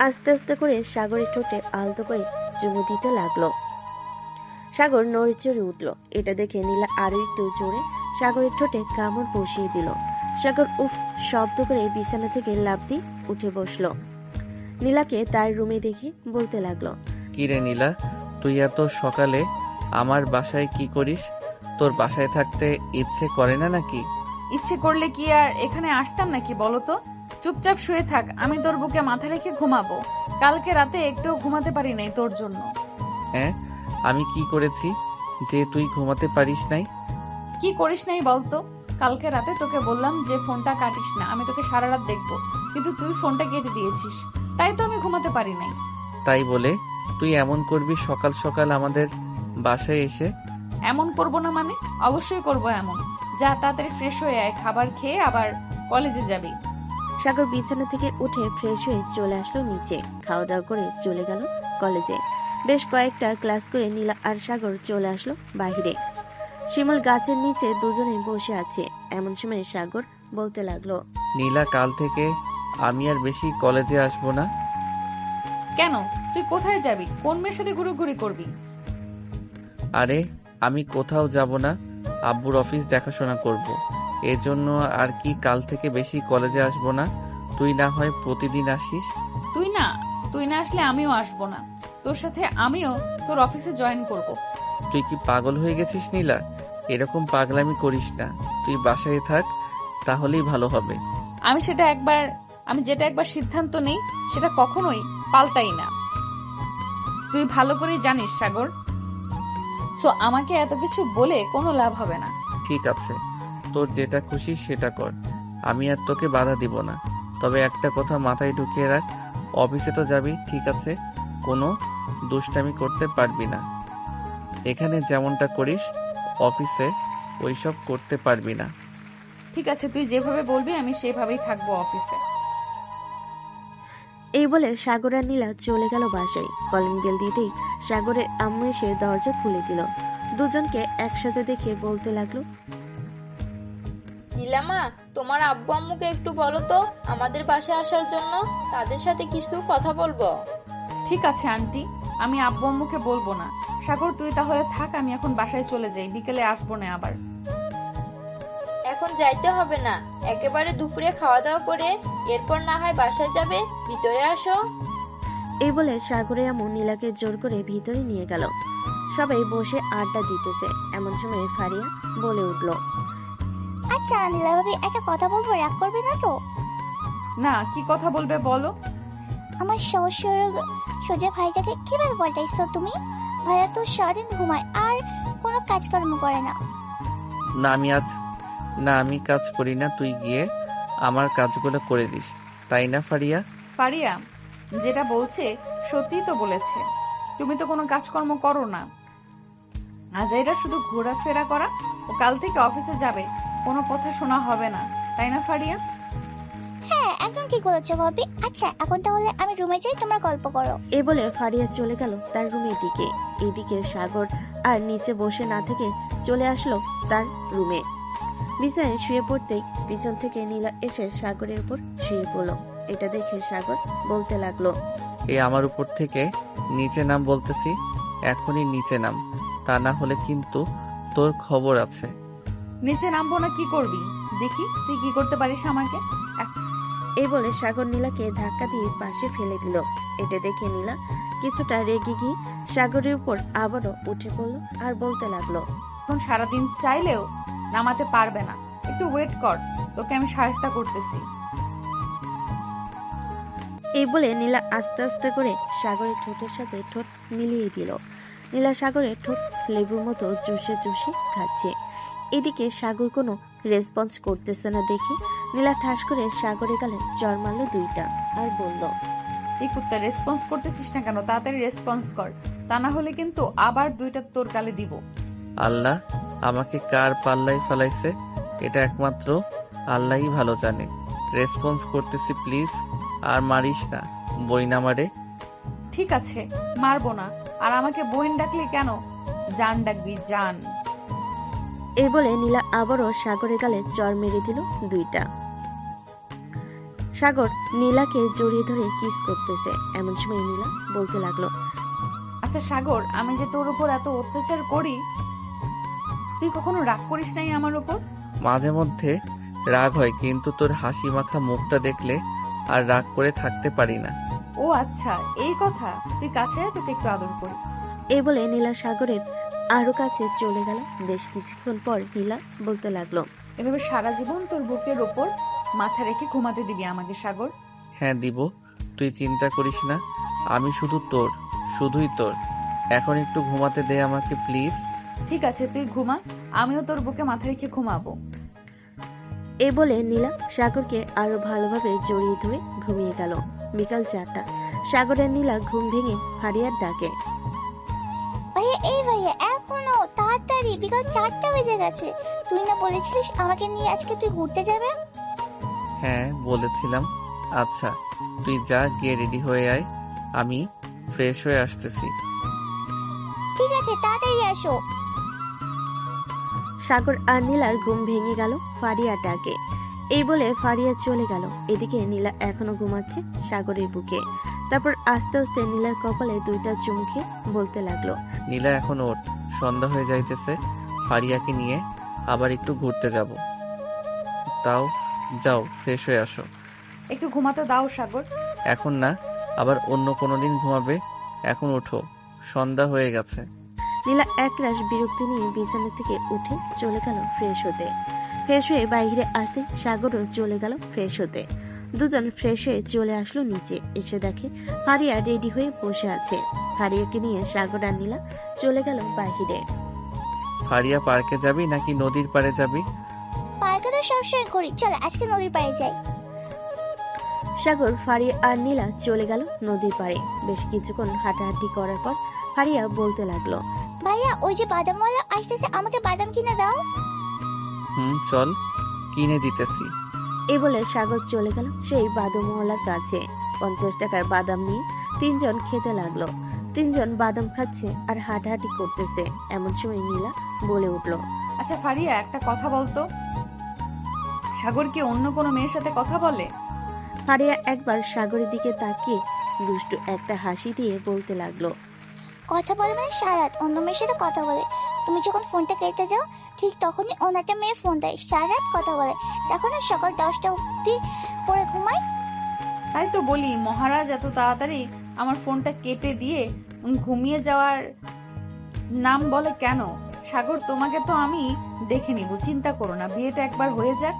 আস্তে আস্তে করে সাগরের ঠোঁটে আলতো করে চুমু দিতে লাগলো। সাগর নড়ে চড়ে উঠল। এটা দেখে নীলা আরো একটু জোরে সাগরের ঠোঁটে কামড় বসিয়ে দিল। সাগর উফ শব্দ করে বিছানা থেকে লাফ দিয়ে উঠে বসলো। নীলাকে তার রুমে দেখে বলতে লাগলো, কি রে নীলা, তুই এত সকালে আমার বাসায় কি করিস? তোর বাসায় থাকতে ইচ্ছে করে না নাকি? ইচ্ছে করলে কি আর এখানে আসতাম নাকি বলো তো? চুপচাপ শুয়ে থাক, আমি তোর বুকে মাথা রেখে ঘুমাবো। কালকে রাতে একটু ঘুমাতে পারি নাই তোর জন্য। হ্যাঁ, আমি কি করেছি যে তুই ঘুমাতে পারিস নাই? কি করিস নাই বলতো? কালকে রাতে তোকে বললাম যে ফোনটা কাটিস না, আমি তোকে সারা রাত দেখবো, কিন্তু তুই ফোনটা কেটে দিয়েছিস, তাই তো আমি ঘুমাতে পারি নাই। তাই বলে তুই এমন করবি সকাল সকাল আমাদের বাসায় এসে? এমন করবো না মানে? অবশ্যই করবো এমন। যা তাড়াতাড়ি ফ্রেশ হয়ে আয়, খাবার খেয়ে আবার কলেজে যাবি। সাগর বিছানা থেকে উঠে ফ্রেশ হয়ে চলে আসলো নিচে। খাওয়া দাওয়া করে চলে গেল কলেজে। বেশ কয়েকটা ক্লাস করে নীলা আর সাগর চলে আসলো বাহিরে। শিমুল গাছের নিচে দুজনে বসে আছে। এমন সময় সাগর বলতে লাগলো, নীলা, কাল থেকে আমি আর বেশি কলেজে আসবো না। কেন? তুই কোথায় যাবি? কোন মেয়ের সাথে ঘুরোঘুরি করবি? আরে আমি কোথাও যাব না, আব্বুর অফিস দেখাশোনা করব। এজন্য আর কি কাল থেকে বেশি কলেজে আসবো না। তুই না হয় প্রতিদিন আসিস। তুই না আসলে আমিও আসবো না। তোর সাথে আমিও তোর অফিসে জয়েন করব। তুই কি পাগল হয়ে গেছিস নীলা? এরকম পাগলামি করিস না, তুই বাসায় থাক, তাহলেই ভালো হবে। আমি যেটা একবার সিদ্ধান্ত নেই সেটা কখনোই পাল্টাই না, তুই ভালো করে জানিস সাগর। সো আমাকে এত কিছু বলে কোনো লাভ হবে না। ঠিক আছে, তোর যেটা খুশি সেটা কর, আমি আর তোকে বাধা দিব না। তবে একটা কথা মাথায় ঢুকিয়ে রাখ, অফিসে তো যাবি ঠিক আছে, কোনো দুষ্টামি করতে পারবি না। এখানে যেমনটা করিস অফিসে ওইসব করতে পারবি না। ঠিক আছে, তুই যেভাবে বলবি আমি সেভাবেই থাকবো অফিসে। এই বলে সাগর আর নীলা চলে গেল বাসায়। কলিং বেল দিতেই সাগরের আম্মু এসে দরজা খুলে দিল। দুজনকে একসাথে দেখে বলতে লাগলো, নীলামা, তোমার আব্বু আম্মুকে একটু বলো তো আমাদের বাসায় আসার জন্য, তাদের সাথে কিছু কথা বলবো। ঠিক আছে আন্টি, আমি আব্বু আম্মুকে বলবো না। সাগর তুই তাহলে থাক, আমি এখন বাসায় চলে যাই, বিকেলে আসবো না আবার। এখন যাইতে হবে না, একেবারে দুপুরে খাওয়া দাওয়া করে এরপর না হয় বাসায় যাবে, ভিতরে আসো। এই বলে সাগরের আম্মু নীলাকে জোর করে ভিতরে নিয়ে গেল। সবাই বসে আড্ডা দিতেছে, এমন সময় ফারিয়া বলে উঠল, আচ্ছা নীলা ভাবি, একটা কথা বলবো, রাগ করবে না তো? না, কি কথা বলবে বলো। আমার শ্বশুর সোজা ভাইটাকে কিভাবে পাল্টাইছো তুমি? ভাইয়া তো সারাদিন ঘুমায় আর কোনো কাজকর্ম করে না। না আমি কাজ করি না, তুই গিয়ে আমার কাজগুলো করে দিস, তাই না ফারিয়া? ফারিয়া যেটা বলছে সত্যি তো বলেছে, তুমি তো কোনো কাজকর্ম করো না। আজ এটা শুধু ঘোরাফেরা করা, ও কাল থেকে অফিসে যাবে, কোনো কথা শোনা হবে না, তাই না ফারিয়া? হ্যাঁ, একদম ঠিক বলেছো ভাবি। আচ্ছা এখন তাহলে আমি রুমে যাই, তোমরা গল্প করো। এই বলে ফারিয়া চলে গেল তার রুমের দিকে। এদিকে সাগর আর নিচে বসে না থেকে চলে আসলো তার রুমে। বিছানায় শুয়ে পড়তেই পিছন থেকে নীলা এসে সাগরের উপর শুয়ে পড়ল। এটা দেখে সাগর বলতে লাগলো, আমার উপর থেকে নিচে নাম বলতেছি, এখনই নিচে নাম, তা না হলে কিন্তু তোর খবর আছে। নিচে নামবো না, কি করবি দেখি তুই কি করতে পারিস আমাকে। এই বলে সাগর নীলাকে ধাক্কা দিয়ে পাশে ফেলে দিল। এটা দেখে নীলা কিছুটা রেগে গিয়ে সাগরের উপর আবারও উঠে পড়লো আর বলতে লাগলো, এখন সারাদিন চাইলেও নামাতে পারবে না, একটু ওয়েট কর, তোকে আমি সাহায্য করতেছি। এই বলে নীলা আস্তে আস্তে করে সাগরের ঠোঁটের সাথে ঠোঁট মিলিয়ে দিল। নীলা সাগরের ঠোঁট লেবুর মতো চুষে চুষে খাচ্ছে। এদিকে সাগর কোনো রেসপন্স করতেছে না দেখে নীলা ঠাস করে সাগরের গালে চড় মারল দুইটা আর বলল, এই কুত্তা রেসপন্স করতেছিস না কেন? তাড়াতাড়ি রেসপন্স কর, তা না হলে কিন্তু আবার দুইটা তোর গালে দিব। আল্লাহ আমাকে কার পাল্লাই ফেলাইছে এটা একমাত্র আল্লাহই ভালো জানে। রেসপন্স করতেছি প্লিজ, আর মারিস না, বই না মারে। ঠিক আছে, মারবো না। আর আমাকে বোন ডাকলি কেন? জান ডাকবি, জান। এই বলে নীলা আবারও সাগরের গালে চড় মেরে দিল দুইটা। সাগর নীলাকে জড়িয়ে ধরে কিস করতেছে। এমন সময় নীলা বলতে লাগলো, আচ্ছা সাগর, আমি যে তোর উপর এত অত্যাচার করি, তুই কখনো রাগ করিস নাই আমার উপর? মাঝে মধ্যে রাগ হয়, কিন্তু তোর হাসি মাখা মুখটা দেখলে আর রাগ করে থাকতে পারি না। ও আচ্ছা, এই কথা। তুই কাছে আয়, তোকে একটু আদর করি। এই বলে নীলা সাগরের আরো কাছে চলে গেল। বেশ কিছুক্ষণ পর নীলা বলতে লাগলো, এভাবে সারা জীবন তোর বুকের ওপর মাথা রেখে ঘুমাতে দিবি আমাকে সাগর? হ্যাঁ দিব, তুই চিন্তা করিস না, আমি শুধু তোর, শুধুই তোর। এখন একটু ঘুমাতে দে আমাকে প্লিজ। ঠিক আছে, তুই ঘুমা, আমিও তোর বুকে মাথা রেখে ঘুমাবো। এই বলে নীলা সাগরকে আরো ভালোভাবে জড়িয়ে ধরে ঘুমিয়ে গেল। বিকাল 4টা। সাগরের নীলা ঘুম ভেঙে ফারিয়ার ডাকে, ভাইয়া, এই ভাইয়া, এখনো তাড়াতাড়ি, বিকাল 4টা বেজে গেছে। তুই না বলেছিলিস আমাকে নিয়ে আজকে তুই ঘুরতে যাবে? হ্যাঁ বলেছিলাম। আচ্ছা তুই যা, গিয়ে রেডি হয়ে আয়, আমি ফ্রেশ হয়ে আসতেছি। ঠিক আছে, তাড়াতাড়ি আসো। সাগর আর নীলার ঘুম ভেঙে গেল ফারিয়ার ডাকে। এই বলে ফারিয়া চলে গেল। এদিকে নীলা এখনো ঘুমাচ্ছে সাগরের বুকে। তারপর আস্তে আস্তে নীলার কপালে দুইটা চুমু খেয়ে বলতে লাগলো, নীলা এখন ওঠ, সন্ধ্যা হয়ে যাইতেছে, ফারিয়াকে নিয়ে আবার একটু ঘুরতে যাব। তাও যাও, ফ্রেশ হয়ে আসো। একটু ঘুমাতে দাও সাগর। এখন না, আবার অন্য কোনো দিন ঘুমাবে, এখন ওঠো, সন্ধ্যা হয়ে গেছে। নীলা একরাশ বিরক্তি নিয়ে বিছানা থেকে উঠে চলে গেল ফ্রেশ হতে। ফ্রেশ হয়ে বাইরে আসতে সাগরও চলে গেল ফ্রেশ হতে। দুজন ফ্রেশ হয়ে চলে আসলো নিচে। এসে দেখে ফারিয়া রেডি হয়ে বসে আছে। ফারিয়াকে নিয়ে সাগর আর নীলা চলে গেল বাইরে। ফারিয়া, পার্কে যাবি নাকি নদীর পাড়ে যাবি? পার্কে তো সবসময় করি, চলো আজকে নদীর পাড়ে যাই। সাগর, ফারিয়া আর নীলা চলে গেল নদীর পাড়ে। বেশ কিছুক্ষণ হাঁটাহাঁটি করার পর ফারিয়া বলতে লাগলো, ভাইয়া ওই যে বাদামওয়ালা আসতেছে, আমাকে বাদাম কিনে দাও। চল, কিনে দিতেছি। এই বলে সাগর চলে গেল সেই বাদামওয়ালার কাছে। 50 টাকার বাদাম নিয়ে তিনজন খেতে লাগলো। তিনজন বাদাম খাচ্ছে আর হাঁটাহাঁটি করতেছে। এমন সময় নীলা বলে উঠলো, আচ্ছা ফারিয়া, একটা কথা বলতো, সাগর কি অন্য কোনো মেয়ের সাথে কথা বলে? ফারিয়া একবার সাগরের দিকে তাকিয়ে দুষ্টু একটা হাসি দিয়ে বলতে লাগলো, কথা বলে মানে সারাত অন্য মেয়ের সাথে কথা বলে। তুমি যখন ফোনটা কেটে দাও ঠিক তখনই অন্য একটা মেয়ে ফোন দেয়, সারাত কথা বলে। তখন আর সকাল 10টা অব্দি পরে ঘুমায়। তাই তো বলি, মহারাজ এত তাড়াতাড়ি আমার ফোনটা কেটে দিয়ে ঘুমিয়ে যাওয়ার নাম বলে কেন? সাগর, তোমাকে তো আমি দেখে নিব, চিন্তা করো না, বিয়েটা একবার হয়ে যাক।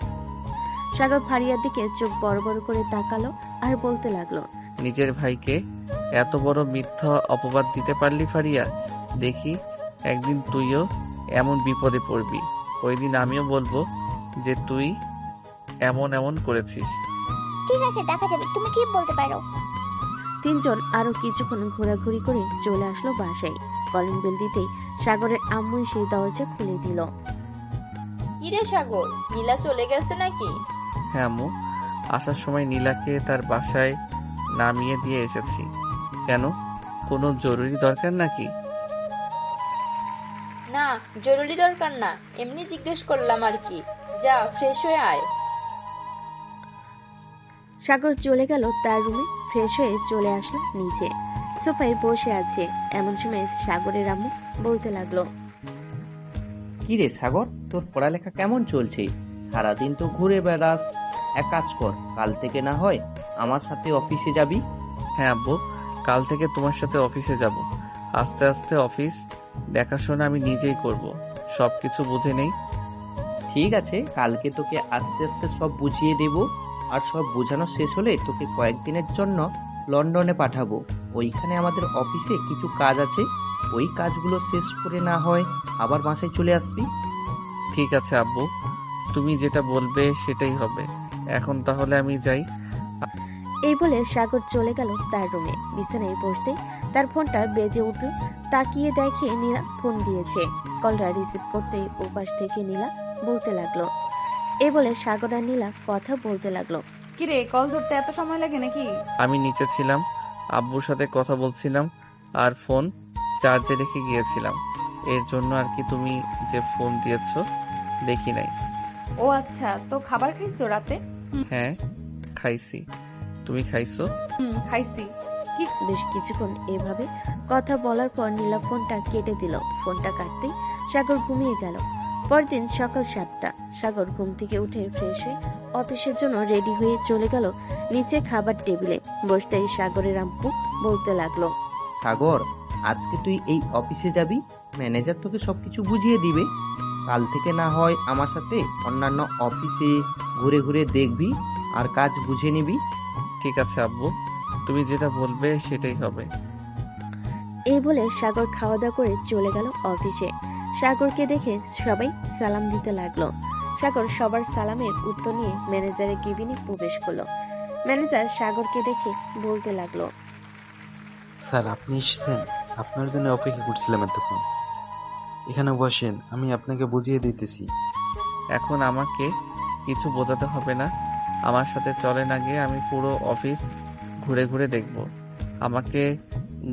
সাগর ফারিয়ার দিকে চোখ বড় বড় করে তাকালো আর বলতে লাগলো, নিজের ভাইকে এত বড় মিথ্যা অপবাদ দিতে পারলি ফারিয়া? দেখি একদিন তুইও এমন বিপদে পড়বি। ওই দিন আমিও বলবো যে তুই এমন এমন করেছিস। ঠিক আছে, দেখা যাবে, তুমি কি বলতে পারো। তিনজন আরো কিছুক্ষণ ঘোরাঘুরি করে চলে আসলো বাসায়। কলিং বেল দিতেই সাগরের আম্মু সেই দরজা খুলে দিল। কিরে সাগর, নীলা চলে গেছে নাকি? হ্যাঁ আম্মু, আসার সময় নীলাকে তার বাসায় নামিয়ে দিয়ে এসেছি। কেন, কোনো জরুরি দরকার নাকি? না, জরুরি দরকার না, এমনি জিজ্ঞেস করলাম আর কি। যা ফ্রেশ হয়ে আয়। সাগর চলে গেল তার রুমে। ফ্রেশ হয়ে চলে আসলো নিচে। সোফায় বসে আছে। এমন সময় সাগরের আম্মু বলতে লাগলো, কি রে সাগর, তোর পড়ালেখা কেমন চলছে? সারাদিন তো ঘুরে বেড়াস। এক কাজ কর, কাল থেকে না হয় আমার সাথে অফিসে যাবি। হ্যাঁ আব্বু, কাল থেকে তোমার সাথে অফিসে যাব। আস্তে আস্তে অফিস দেখাশোনা আমি নিজেই করব। সব কিছু বুঝে নেই। ঠিক আছে, কালকে তোকে আস্তে আস্তে সব বুঝিয়ে দেব। আর সব বোঝানো শেষ হলে তোকে কয়েকদিনের জন্য লন্ডনে পাঠাবো। ওইখানে আমাদের অফিসে কিছু কাজ আছে, ওই কাজগুলো শেষ করে না হয় আবার বাসায় চলে আসবি। ঠিক আছে আব্বু, তুমি যেটা বলবে সেটাই হবে। এখন তাহলে আমি যাই। এই বলে সাগর চলে গেল তার রুমে। বিছানায় বসতে তার ফোনটা বেজে উঠল। তাকিয়ে দেখে নীলা ফোন দিয়েছে। কলটা রিসিভ করতে ওপাশ থেকে নীলা বলতে লাগলো। এই বলে সাগর আর নীলা কথা বলতে লাগলো। কিরে, কল ধরতে এত সময় লাগে নাকি? আমি নিচে ছিলাম, আব্বুর সাথে কথা বলছিলাম আর ফোন চার্জে রেখে গিয়েছিলাম। এর জন্য আর কি, তুমি যে ফোন দিয়েছো দেখি নাই। ও আচ্ছা, তো খাবার খাইছো রাতে? হ্যাঁ খাইছি, তুমি খাইছো? খাইছি। বেশ কিছুক্ষণ এভাবে কথা বলার পর নীলা ফোনটা কেটে দিল। ফোনটা কাটতেই সাগর ঘুমিয়ে গেল। পরদিন সকাল 7টা। সাগর ঘুম থেকে উঠে ফ্রেশ হয়ে অফিসের জন্য রেডি হয়ে চলে গেল নিচে খাবার টেবিলে। বসতেই সাগরের আম্মু বলতে লাগলো, সাগর, আজকে তুই এই অফিসে যাবি, ম্যানেজার তোকে সবকিছু বুঝিয়ে দিবে। কাল থেকে না হয় আমার সাথে অন্যান্য অফিসে ঘুরে ঘুরে দেখবি আর কাজ বুঝে নিবি। ঠিক আছে আব্বু, তুমি যেটা বলবে সেটাই হবে। এই বলে সাগর খাওয়া দাওয়া করে চলে গেল অফিসে। সাগরকে দেখে সবাই সালাম দিতে লাগলো। সাগর সবার সালামের উত্তর নিয়ে ম্যানেজারের কেবিনে প্রবেশ করলো। ম্যানেজার সাগরকে দেখে বলতে লাগলো, স্যার আপনি এসেছেন, আপনার জন্য অপেক্ষা করছিলাম এতক্ষণ। এখানে বসেন, আমি আপনাকে বুঝিয়ে দিতেছি। এখন আমাকে কিছু বোঝাতে হবে না, আমার সাথে চলেন আগে। আমি পুরো অফিস ঘুরে ঘুরে দেখব। আমাকে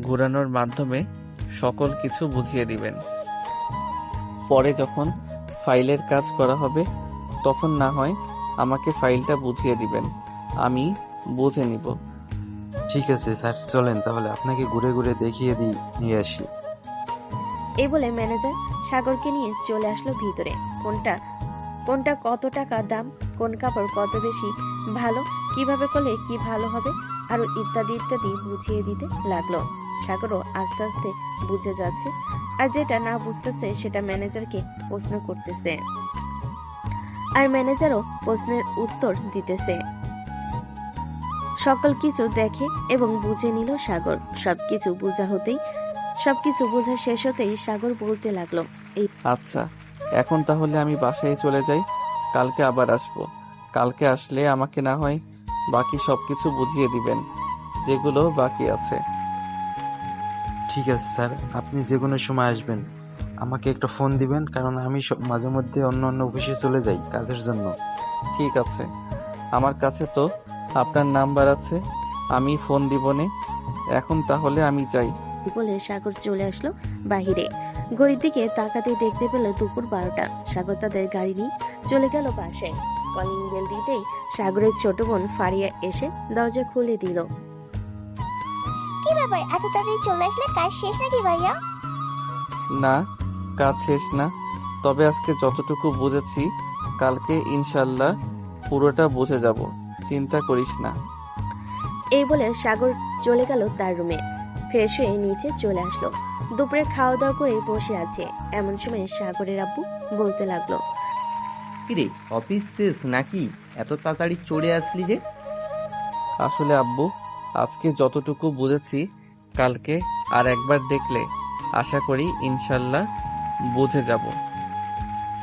ঘোরানোর মাধ্যমে সকল কিছু বুঝিয়ে দিবেন। পরে যখন ফাইলের কাজ করা হবে তখন না হয় আমাকে ফাইলটা বুঝিয়ে দিবেন, আমি বুঝে নিব। ঠিক আছে স্যার, চলেন তাহলে আপনাকে ঘুরে ঘুরে দেখিয়ে নিয়ে আসি। এই বলে ম্যানেজার সাগরকে নিয়ে চলে আসলো ভিতরে। কোনটা কত টাকা দাম, কোন কাপড় কত বেশি ভালো, কিভাবে করলে কি ভালো হবে, আরো ইত্যাদি ইত্যাদি বুঝিয়ে দিতে লাগলো। সাগরও আস্তে আস্তে বুঝে যাচ্ছে, আর যেটা না বুঝতেছে সেটা ম্যানেজারকে প্রশ্ন করতেছে, আর ম্যানেজারও প্রশ্নের উত্তর দিতেছে। সকল কিছু দেখে এবং বুঝে নিল সাগর। সবকিছু বোঝা শেষ হতেই সাগর বলতে লাগলো, আচ্ছা, এখন তাহলে আমি বাসায় চলে যাই। কালকে আবার আসবো। কালকে আসলে আমাকে না হয় বাকি সবকিছু বুঝিয়ে দিবেন, যেগুলো বাকি আছে। ঠিক আছে স্যার, আপনি যে কোনো সময় আসবেন। আমাকে একটা ফোন দিবেন, কারণ আমি মাঝে মধ্যে অন্য অফিসে চলে যাই কাজের জন্য। ঠিক আছে, আমার কাছে তো আপনার নাম্বার আছে, আমি ফোন দিবনে। এখন তাহলে আমি যাই। বলে সাগর চলে আসলো বাহিরে। ঘড়ির দিকে তাকাতে দেখতে পেল দুপুর 12টা। সাগর তাদের গাড়ি নিয়ে চলে গেল বাসায়। কলিং বেল দিতেই সাগরের ছোট বোন ফারিয়া এসে দরজা খুলে দিল। কি ব্যাপার, এত তাড়াতাড়ি চলে আসলে? কাজ শেষ নাকি ভাইয়া? না, কাজ শেষ না, তবে আজকে যতটুকু বুঝেছি কালকে ইনশাল্লাহ পুরোটা বুঝে যাব, চিন্তা করিস না। এই বলে সাগর চলে গেল তার রুমে। ফ্রেশ হয়ে নিচে চলে আসলো। দুপুরে খাওয়া দাওয়া করে বসে আছে। এমন সময় সাগরের আব্বু বলতে লাগলো, কিরে, অফিস শেষ নাকি? এত তাড়াতাড়ি চলে আসলি যে? আসলে আব্বু, আজকে যতটুকু বুঝেছি কালকে আর একবার দেখলে আশা করি ইনশাল্লাহ বুঝে যাব।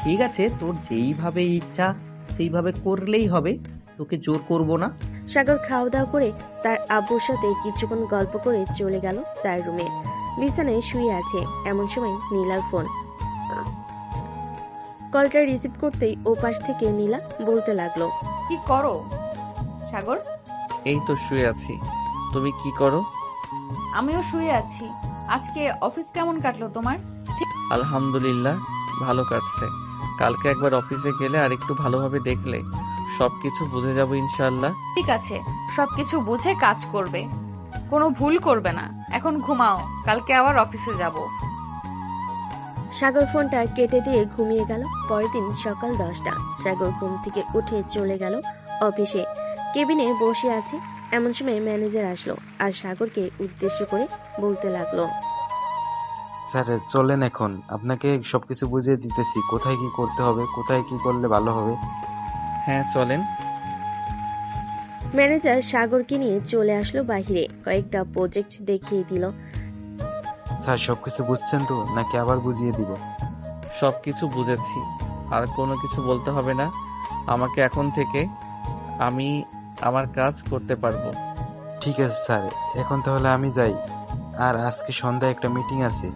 ঠিক আছে, তোর যেইভাবে ইচ্ছা সেইভাবে করলেই হবে, তোকে জোর করব না। সাগর খাওয়া দাওয়া করে তার আব্বুর সাথে কিছুক্ষণ গল্প করে চলে গেল তার রুমে। বিছানায় শুয়ে আছে। এমন সময় নীলার ফোন। কলটা রিসিভ করতেই ওপাশ থেকে নীলা বলতে লাগলো, কি করো সাগর? এই তো শুয়ে আছি, তুমি কি করো? আমিও শুয়ে আছি। আজকে অফিস কেমন কাটলো তোমার? আলহামদুলিল্লাহ, ভালো কাটছে। কালকে একবার অফিসে গেলে আর একটু ভালোভাবে দেখলে সবকিছু বুঝে যাব ইনশাল্লাহ। ঠিক আছে, সবকিছু বুঝে কাজ করবে, কোনো ভুল করবে না। এখন ঘুমাও, কালকে আবার অফিসে যাব। সাগর ফোনটা কেটে দিয়ে ঘুমিয়ে গেল। পরের দিন সকাল 10টা। সাগর ঘুম থেকে উঠে চলে গেল অফিসে। কেবিনে বসে আছে। এমন সময় ম্যানেজার আসলো আর সাগরকে উদ্দেশ্য করে বলতে লাগলো, স্যার চলেন, এখন আপনাকে সবকিছু বুঝিয়ে দিতেছি, কোথায় কি করতে হবে, কোথায় কি করলে ভালো হবে। হ্যাঁ চলেন। ম্যানেজার সাগরকে নিয়ে চলে আসলো বাহিরে। কয়েকটা প্রজেক্ট দেখিয়ে দিল। স্যার সবকিছু বুঝছেন তো, নাকি আবার বুঝিয়ে দিব? সবকিছু বুঝেছি, আর কোনো কিছু বলতে হবে না আমাকে। এখন থেকে আমি আমার কাজ করতে পারবো। ঠিক আছে স্যার, এখন তাহলে আমি যাই। আর আজকে সন্ধ্যায় একটা মিটিং আছে,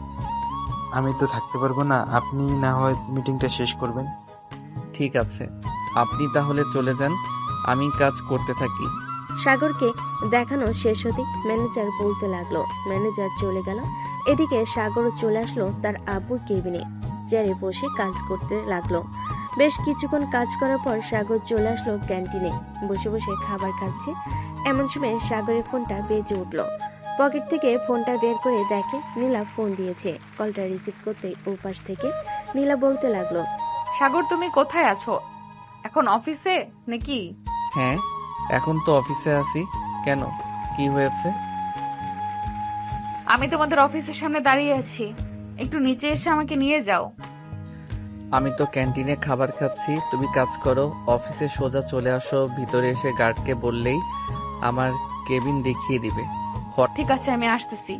আমি তো থাকতে পারবো না, আপনি না হয় মিটিংটা শেষ করবেন। ঠিক আছে, আপনি তাহলে চলে যান, আমি কাজ করতে থাকি। সাগরকে দেখানো শেষ হতেই ম্যানেজার বলতে লাগলো। ম্যানেজার চলে গেল। এদিকে সাগরও চলে আসলো তার আব্বুর কেবিনে। চেয়ারে বসে কাজ করতে লাগলো। বেশ কিছুক্ষণ কাজ করার পর সাগর চলে আসলো ক্যান্টিনে। বসে বসে খাবার খাচ্ছে। এমন সময় সাগরের ফোনটা বেজে উঠলো। পকেট থেকে ফোনটা বের করে দেখে নীলা ফোন দিয়েছে। কলটা রিসিভ করতেই ওপাশ থেকে নীলা বলতে লাগলো, সাগর, তুমি কোথায় আছো? এখন অফিসে নাকি? হ্যাঁ, এখন তো অফিসে আছি। কেন, কি হয়েছে? আমি তোমাদের অফিসের সামনে দাঁড়িয়ে আছি, একটু নিচে এসে আমাকে নিয়ে যাও। আমি তো ক্যান্টিনে খাবার খাচ্ছি, তুমি কাজ করো। অফিসে সোজা চলে আসো, ভিতরে এসে গার্ডকে বললেই আমার কেবিন দেখিয়ে দিবে। ঠিক আছে, আমি আসতেছি।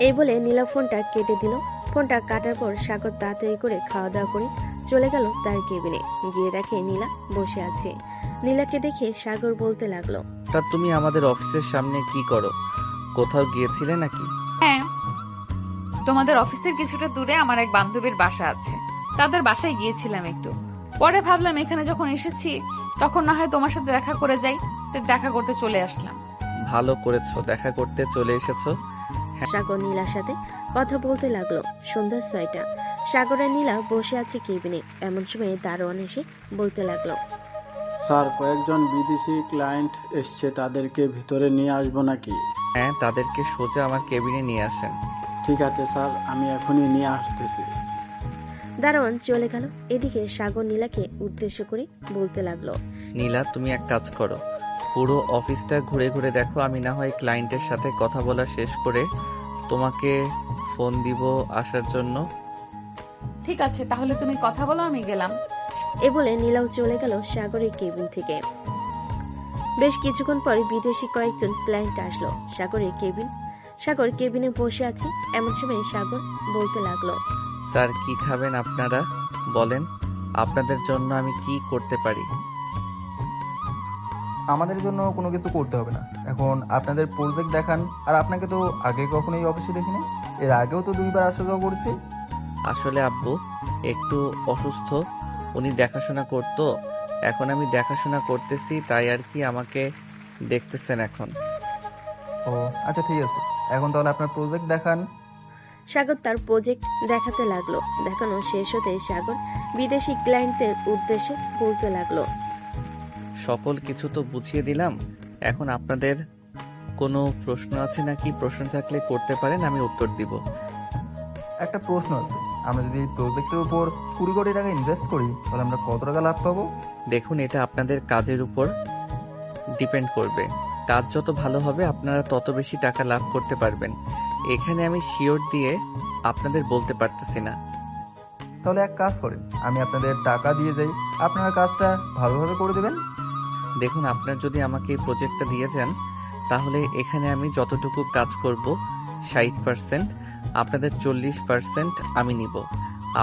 এই বলে নীলা ফোনটা কেটে দিল। ফোনটা কাটার পর সাগর তাড়াতাড়ি করে খাওয়া দাওয়া করে চলে গেল তার কেবিনে। গিয়ে দেখে নীলা বসে আছে। নীলাকে দেখে সাগর বলতে লাগলো, তা তুমি আমাদের অফিসের সামনে কি করো? কোথাও গিয়েছিলে নাকি? হ্যাঁ, তোমাদের অফিসের কিছুটা দূরে আমার এক বান্ধবীর বাসা আছে, তাদের বাসায় গিয়েছিলাম একটু। পরে ভাবলাম এখানে যখন এসেছি তখন না হয় তোমার সাথে দেখা করে যাই, তো দেখা করতে চলে আসলাম। ভালো করেছো, দেখা করতে চলে এসেছো। সাগর নীলার সাথে কথা বলতে লাগলো। সন্ধ্যা 6টা। সাগর আর নীলা বসে আছে কেবিনে। এমন সময় দারোয়ান এসে বলতে লাগলো, স্যার, কয়েকজন বিদেশি ক্লায়েন্ট এসছে, তাদেরকে ভিতরে নিয়ে আসবো নাকি? হ্যাঁ, তাদেরকে সোজা আমার কেবিনে নিয়ে আসেন। ঠিক আছে স্যার, আমি এখনই নিয়ে আসতেছি। দারোয়ান চলে গেল। এদিকে সাগর নীলাকে উদ্দেশ্য করে বলতে লাগলো, নীলা, তুমি এক কাজ করো, পুরো অফিসটা ঘুরে ঘুরে দেখো। আমি না হয় ক্লায়েন্টের সাথে কথা বলা শেষ করে তোমাকে ফোন দিব আসার জন্য। ঠিক আছে, তাহলে তুমি কথা বলো, আমি গেলাম। এ বলে নীলাও চলে গেল সাগরের কেবিন থেকে। বেশ কিছুক্ষণ পরে বিদেশি কয়েকজন ক্লায়েন্ট আসলো সাগর কেবিনে বসে আছে। এমন সময় সাগর বলতে লাগলো, স্যার কি খাবেন আপনারা বলেন, আপনাদের জন্য আমি কি করতে পারি? আমাদের জন্য কোনো কিছু করতে হবে না, এখন আপনাদের প্রজেক্ট দেখান। আর আপনাকে তো আগে কখনো এই অফিসে দেখিনি, এর আগেও তো 2বার আসা যাওয়া করছি। আসলে আব্বু একটু অসুস্থ, উনি দেখাশোনা করতো, এখন আমি দেখাশোনা করতেছি, তাই আর কি আমাকে দেখতেছেন এখন। ও আচ্ছা ঠিক আছে, এখন তাহলে আপনার প্রজেক্ট দেখান। সাগর তার প্রজেক্ট দেখাতে লাগলো। দেখানো শেষ হতে সাগর বিদেশি ক্লায়েন্টদের উদ্দেশ্যে বলতে লাগলো, সকল কিছু তো বুঝিয়ে দিলাম, এখন আপনাদের কোনো প্রশ্ন আছে নাকি? প্রশ্ন থাকলে করতে পারেন, আমি উত্তর দিব। একটা প্রশ্ন আছে, আমরা যদি এই প্রজেক্টের উপর 20 কোটি টাকা ইনভেস্ট করি তাহলে আমরা কত টাকা লাভ পাবো? দেখুন, এটা আপনাদের কাজের উপর ডিপেন্ড করবে। কাজ যত ভালো হবে আপনারা তত বেশি টাকা লাভ করতে পারবেন। এখানে আমি শিওর দিয়ে আপনাদের বলতে পারতেছি না। তাহলে এক কাজ করেন, আমি আপনাদের টাকা দিয়ে যাই, আপনারা কাজটা ভালোভাবে করে দেবেন। দেখুন, আপনার যদি আমাকে এই প্রজেক্টটা দিয়ে যান তাহলে এখানে আমি যতটুকু কাজ করব 60%, আপনাদের 40% আমি নিব।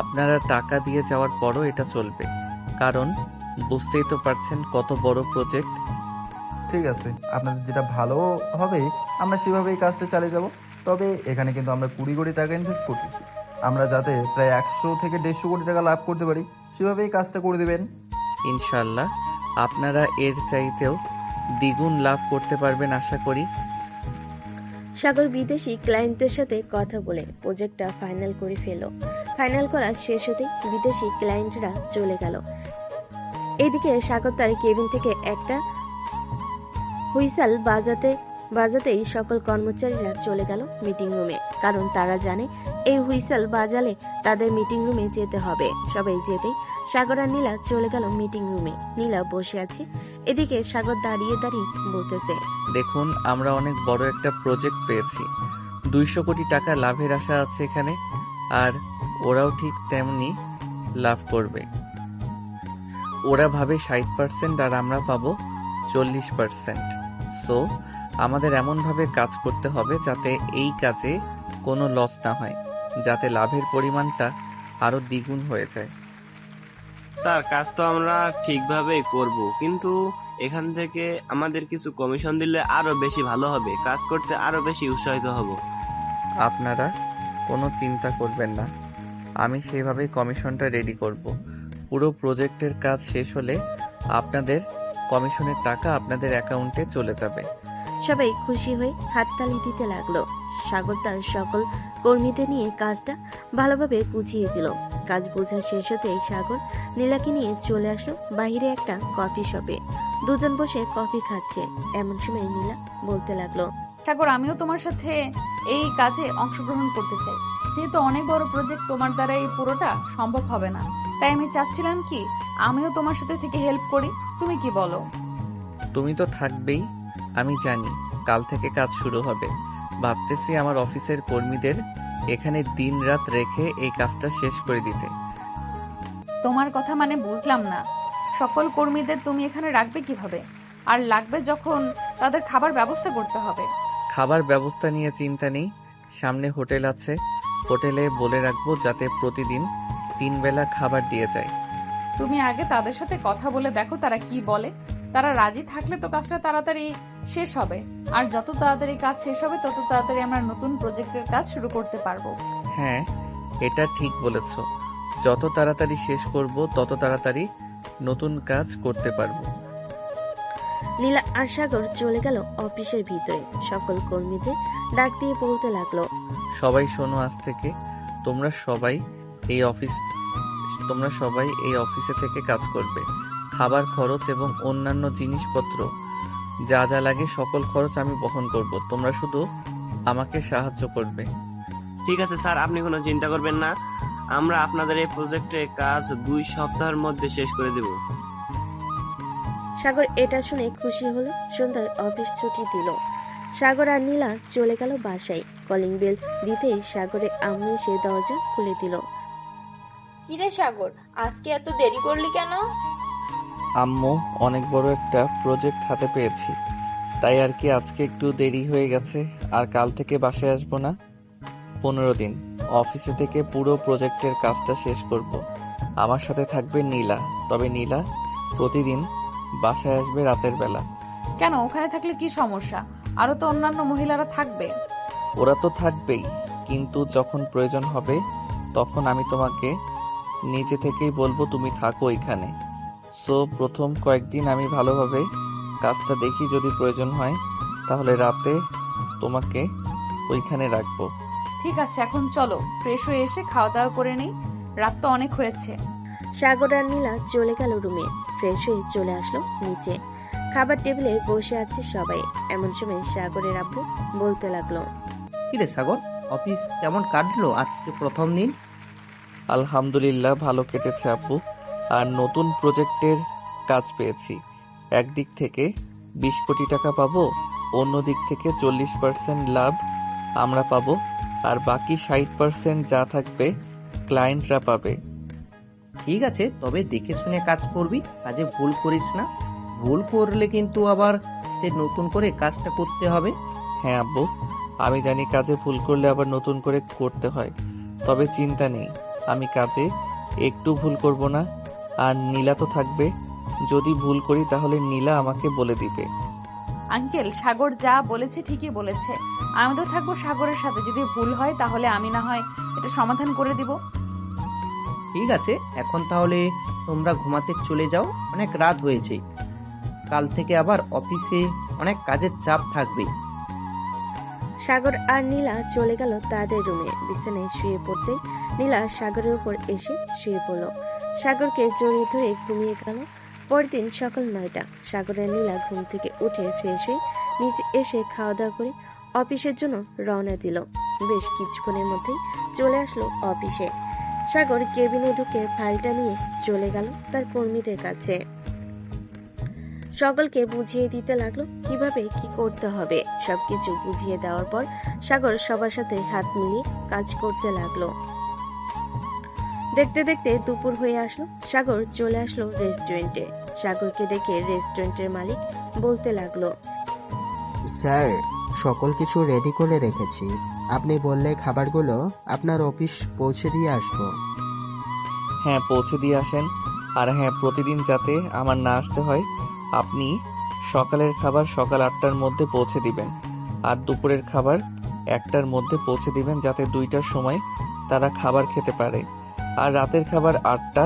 আপনারা টাকা দিয়ে যাওয়ার পরও এটা চলবে, কারণ বুঝতেই তো পারছেন কত বড় প্রজেক্ট। ঠিক আছে, আপনাদের যেটা ভালো হবে আমরা সেভাবেই কাজটা চালিয়ে যাব। তবে এখানে কিন্তু আমরা 20 কোটি টাকা ইনভেস্ট করতেছি, আমরা যাতে প্রায় 100 থেকে 150 কোটি টাকা লাভ করতে পারি সেভাবেই কাজটা করে দেবেন। ইনশাল্লাহ আপনারা এর চাইতেও দ্বিগুণ লাভ করতে পারবেন আশা করি। সাগর বিদেশি ক্লায়েন্টদের সাথে কথা বলে প্রজেক্টটা ফাইনাল করে ফেলো। ফাইনাল করা শেষ হতে বিদেশি ক্লায়েন্টরা চলে গেল। এদিকে সাগর তার কেবিন থেকে একটা হুইসেল বাজাতেই সকল কর্মচারীরা চলে গেল মিটিং রুমে, কারণ তারা জানে এই হুইসেল বাজালে তাদের মিটিং রুমে যেতে হবে। সবাই যেতেই সাগর আর নীলা চলে গেল মিটিং রুমে। নীলা বসে আছে, এদিকে সাগর দাঁড়িয়ে দাঁড়িয়ে বলতেছে, দেখুন, আমরা অনেক বড় একটা প্রজেক্ট পেয়েছি, 200 কোটি টাকা লাভের আশা আছে এখানে, আর ওরাও ঠিক তেমনি লাভ করবে। ওরা ভাবে 60% আর আমরা পাবো 40%। সো আমাদের এমনভাবে কাজ করতে হবে যাতে এই কাজে কোনো লস না হয়, যাতে লাভের পরিমাণটা আরো দ্বিগুণ হয়ে যায়। স্যার, কাজ তো আমরা ঠিকভাবেই করব, কিন্তু এখান থেকে আমাদের কিছু কমিশন দিলে আরো বেশি ভালো হবে, কাজ করতে আরো বেশি উৎসাহিত হব। আপনারা কোনো চিন্তা করবেন না, আমি সেভাবেই কমিশনটা রেডি করব। পুরো প্রজেক্টের কাজ শেষ হলে আপনাদের কমিশনের টাকা আপনাদের অ্যাকাউন্টে চলে যাবে। সবাই খুশি হয়ে হাততালি দিতে লাগলো। সাগর তার সকল কর্মীদের নিয়ে কাজটা ভালোভাবে বুঝিয়ে দিল। কাজ বোঝা শেষ হতেই সাগর নীলাকে নিয়ে চলে আসলো বাইরে একটা কফি শপে। দুজন বসে কফি খাচ্ছে। এমন সময় নীলা বলতে লাগলো, সাগর, আমিও তোমার সাথে এই কাজে অংশগ্রহণ করতে চাই। যেহেতু অনেক বড় প্রজেক্ট, তোমার দ্বারা এই পুরোটা সম্ভব হবে না, তাই আমি চাচ্ছিলাম কি আমিও তোমার সাথে থেকে হেল্প করি। তুমি কি বলো? তুমি তো থাকবেই, আমি জানি। কাল থেকে কাজ শুরু হবে। ভাবতেছি আমার অফিসের কর্মীদের এখানে দিন রাত রেখে এই কাজটা শেষ করে দিতে। তোমার কথা মানে বুঝলাম না। সকল কর্মীদের তুমি এখানে রাখবে কিভাবে? আর লাগবে যখন তাদের খাবার ব্যবস্থা করতে হবে। খাবার ব্যবস্থা নিয়ে চিন্তা নেই, সামনে হোটেল আছে, হোটেলে বলে রাখবো যাতে প্রতিদিন 3 বেলা খাবার দিয়ে যায়। তুমি আগে তাদের সাথে কথা বলে দেখো তারা কি বলে। তারা রাজি থাকলে তো কাজটা তাড়াতাড়ি শেষ হবে, আর যত তাড়াতাড়ি কাজ শেষ হবে তত তাড়াতাড়ি আমরা নতুন প্রজেক্টের কাজ শুরু করতে পারবো। হ্যাঁ, এটা ঠিক বলেছ। যত তাড়াতাড়ি শেষ করব তত তাড়াতাড়ি নতুন কাজ করতে পারবো। নীলা আর সাগর চলে গেল অফিসের ভিতরে। সকল কর্মীদের ডাক দিয়ে বলতে লাগলো, সবাই শোনো, আজ থেকে তোমরা সবাই এই অফিসে থেকে কাজ করবে। খাবার খরচ এবং অন্যান্য জিনিসপত্র যা যা লাগে সকল খরচ আমি বহন করব, তোমরা শুধু আমাকে সাহায্য করবে। ঠিক আছে স্যার, আপনি কোনো চিন্তা করবেন না, আমরা আপনাদের এই প্রজেক্টের কাজ 2 সপ্তাহের মধ্যে শেষ করে দেব। সাগর এটা শুনে খুশি হলো। সন্ধ্যায় অফিস ছুটি দিল। সাগর আর নীলা চলে গেল বাসায়। কলিং বেল দিতেই সাগরের আম্মু এসে দরজা খুলে দিল। কিরে সাগর, আজকে এত দেরি করলি কেন? আম্মু, অনেক বড় একটা প্রজেক্ট হাতে পেয়েছি, তাই আর কি আজকে একটু দেরি হয়ে গেছে। আর কাল থেকে বাসায় আসবো না। 15 দিন অফিসে থেকে পুরো প্রজেক্টের কাজটা শেষ করব। আমার সাথে থাকবে নীলা, তবে নীলা প্রতিদিন বাসায় আসবে রাতের বেলা। কেন, ওখানে থাকলে কি সমস্যা? আরো তো অন্যান্য মহিলারা থাকবে। ওরা তো থাকবেই, কিন্তু যখন প্রয়োজন হবে তখন আমি তোমাকে নিজে থেকেই বলবো তুমি থাকো এখানে। সো প্রথম কয়েকদিন আমি ভালোভাবে কাজটা দেখি, যদি প্রয়োজন হয় তাহলে রাতে তোমাকে ওইখানে রাখবো। ঠিক আছে, এখন চলো ফ্রেশ হয়ে এসে খাওয়া দাওয়া করে নেই, রাত তো অনেক হয়েছে। সাগর আর নীলা চলে গেল রুমে। ফ্রেশ হয়ে চলে আসলো নিচে। খাবার টেবিলে বসে আছে সবাই। এমন সময় সাগরের আব্বু বলতে লাগলো, কিরে সাগর, অফিস কেমন কাটলো আজকে প্রথম দিন? আলহামদুলিল্লাহ ভালো কেটেছে আব্বু। আর নতুন প্রজেক্টের কাজ পেয়েছি। একদিক থেকে 20 কোটি টাকা পাবো, অন্য দিক থেকে 40% লাভ আমরা পাবো, আর বাকি 60% যা থাকবে ক্লায়েন্টরা পাবে। ঠিক আছে, তবে দেখে শুনে কাজ করবি, কাজে ভুল করিস না। ভুল করলে কিন্তু আবার সে নতুন করে কাজটা করতে হবে। হ্যাঁ আব্বু, আমি জানি কাজে ভুল করলে আবার নতুন করে করতে হয়, তবে চিন্তা নেই, আমি কাজে একটু ভুল করব না। আর নীলা তো থাকবে, যদি ভুল করি তাহলে নীলা আমাকে বলে দিবে। আঙ্কেল, সাগর যা বলেছে ঠিকই বলেছে। আমি তো থাকবো সাগরের সাথে, যদি ভুল হয় তাহলে আমি না হয় এটা সমাধান করে দিব। ঠিক আছে, এখন তাহলে তোমরা ঘুমাতে চলে যাও, অনেক রাত হয়েছে। কাল থেকে আবার অফিসে অনেক কাজের চাপ থাকবে। সাগর আর নীলা চলে গেল তাদের রুমে। বিছানায় শুয়ে পড়তে নীলা সাগরের উপর এসে শুয়ে পড়ল। সাগরকে জড়িয়ে ধরে ঘুমিয়ে গেল। পরদিন সকাল 9টা। সাগর আর নীলা ঘুম থেকে উঠে ফ্রেশ হয়ে নিচে এসে খাওয়া দাওয়া করে অফিসের জন্য রওনা দিল। বেশ কিছুক্ষণের মধ্যেই চলে আসলো অফিসে। সাগর কেবিনে ঢুকে ফাইলটা নিয়ে চলে গেল তার কর্মীদের কাছে। সকলকে বুঝিয়ে দিতে লাগলো কিভাবে কি করতে হবে। সবকিছু বুঝিয়ে দেওয়ার পর সাগর সবার সাথে হাত মিলিয়ে কাজ করতে লাগলো। দেখতে দেখতে দুপুর হয়ে আসলো। সাগর চলে আসলো রেস্টুরেন্টে। সাগরকে দেখে রেস্টুরেন্টের মালিক বলতে লাগলো, স্যার, সকল কিছু রেডি করে রেখেছি। আপনি বললে খাবারগুলো আপনার অফিস পৌঁছে দিয়ে আসবো। হ্যাঁ, পৌঁছে দিয়ে আসেন। আর হ্যাঁ, প্রতিদিন যাতে আমার না আসতে হয়, আপনি সকালের খাবার সকাল 8টার মধ্যে পৌঁছে দিবেন, আর দুপুরের খাবার 1টার মধ্যে পৌঁছে দিবেন, যাতে 2টার সময় তারা খাবার খেতে পারে। আর রাতের খাবার 8টা,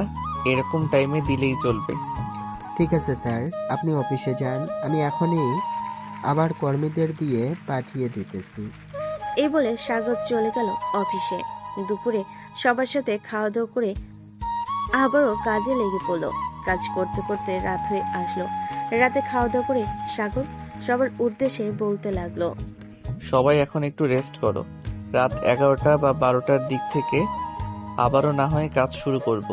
এরকম টাইমে দিলেই চলবে। ঠিক আছে স্যার, আপনি অফিসে যান, আমি এখনই আবার কর্মীদের দিয়ে পাঠিয়ে দিতেছি। এই বলে সাগর চলে গেল অফিসে। দুপুরে সবার সাথে খাওয়া দাওয়া করে আবারও কাজে লেগে পড়লো। কাজ করতে করতে রাত হয়ে আসলো। রাতে খাওয়া দাওয়া করে সাগর সবার উদ্দেশ্যে বলতে লাগলো, সবাই এখন একটু রেস্ট করো। রাত 11টা বা 12টার দিক থেকে আবারও না হয় কাজ শুরু করব।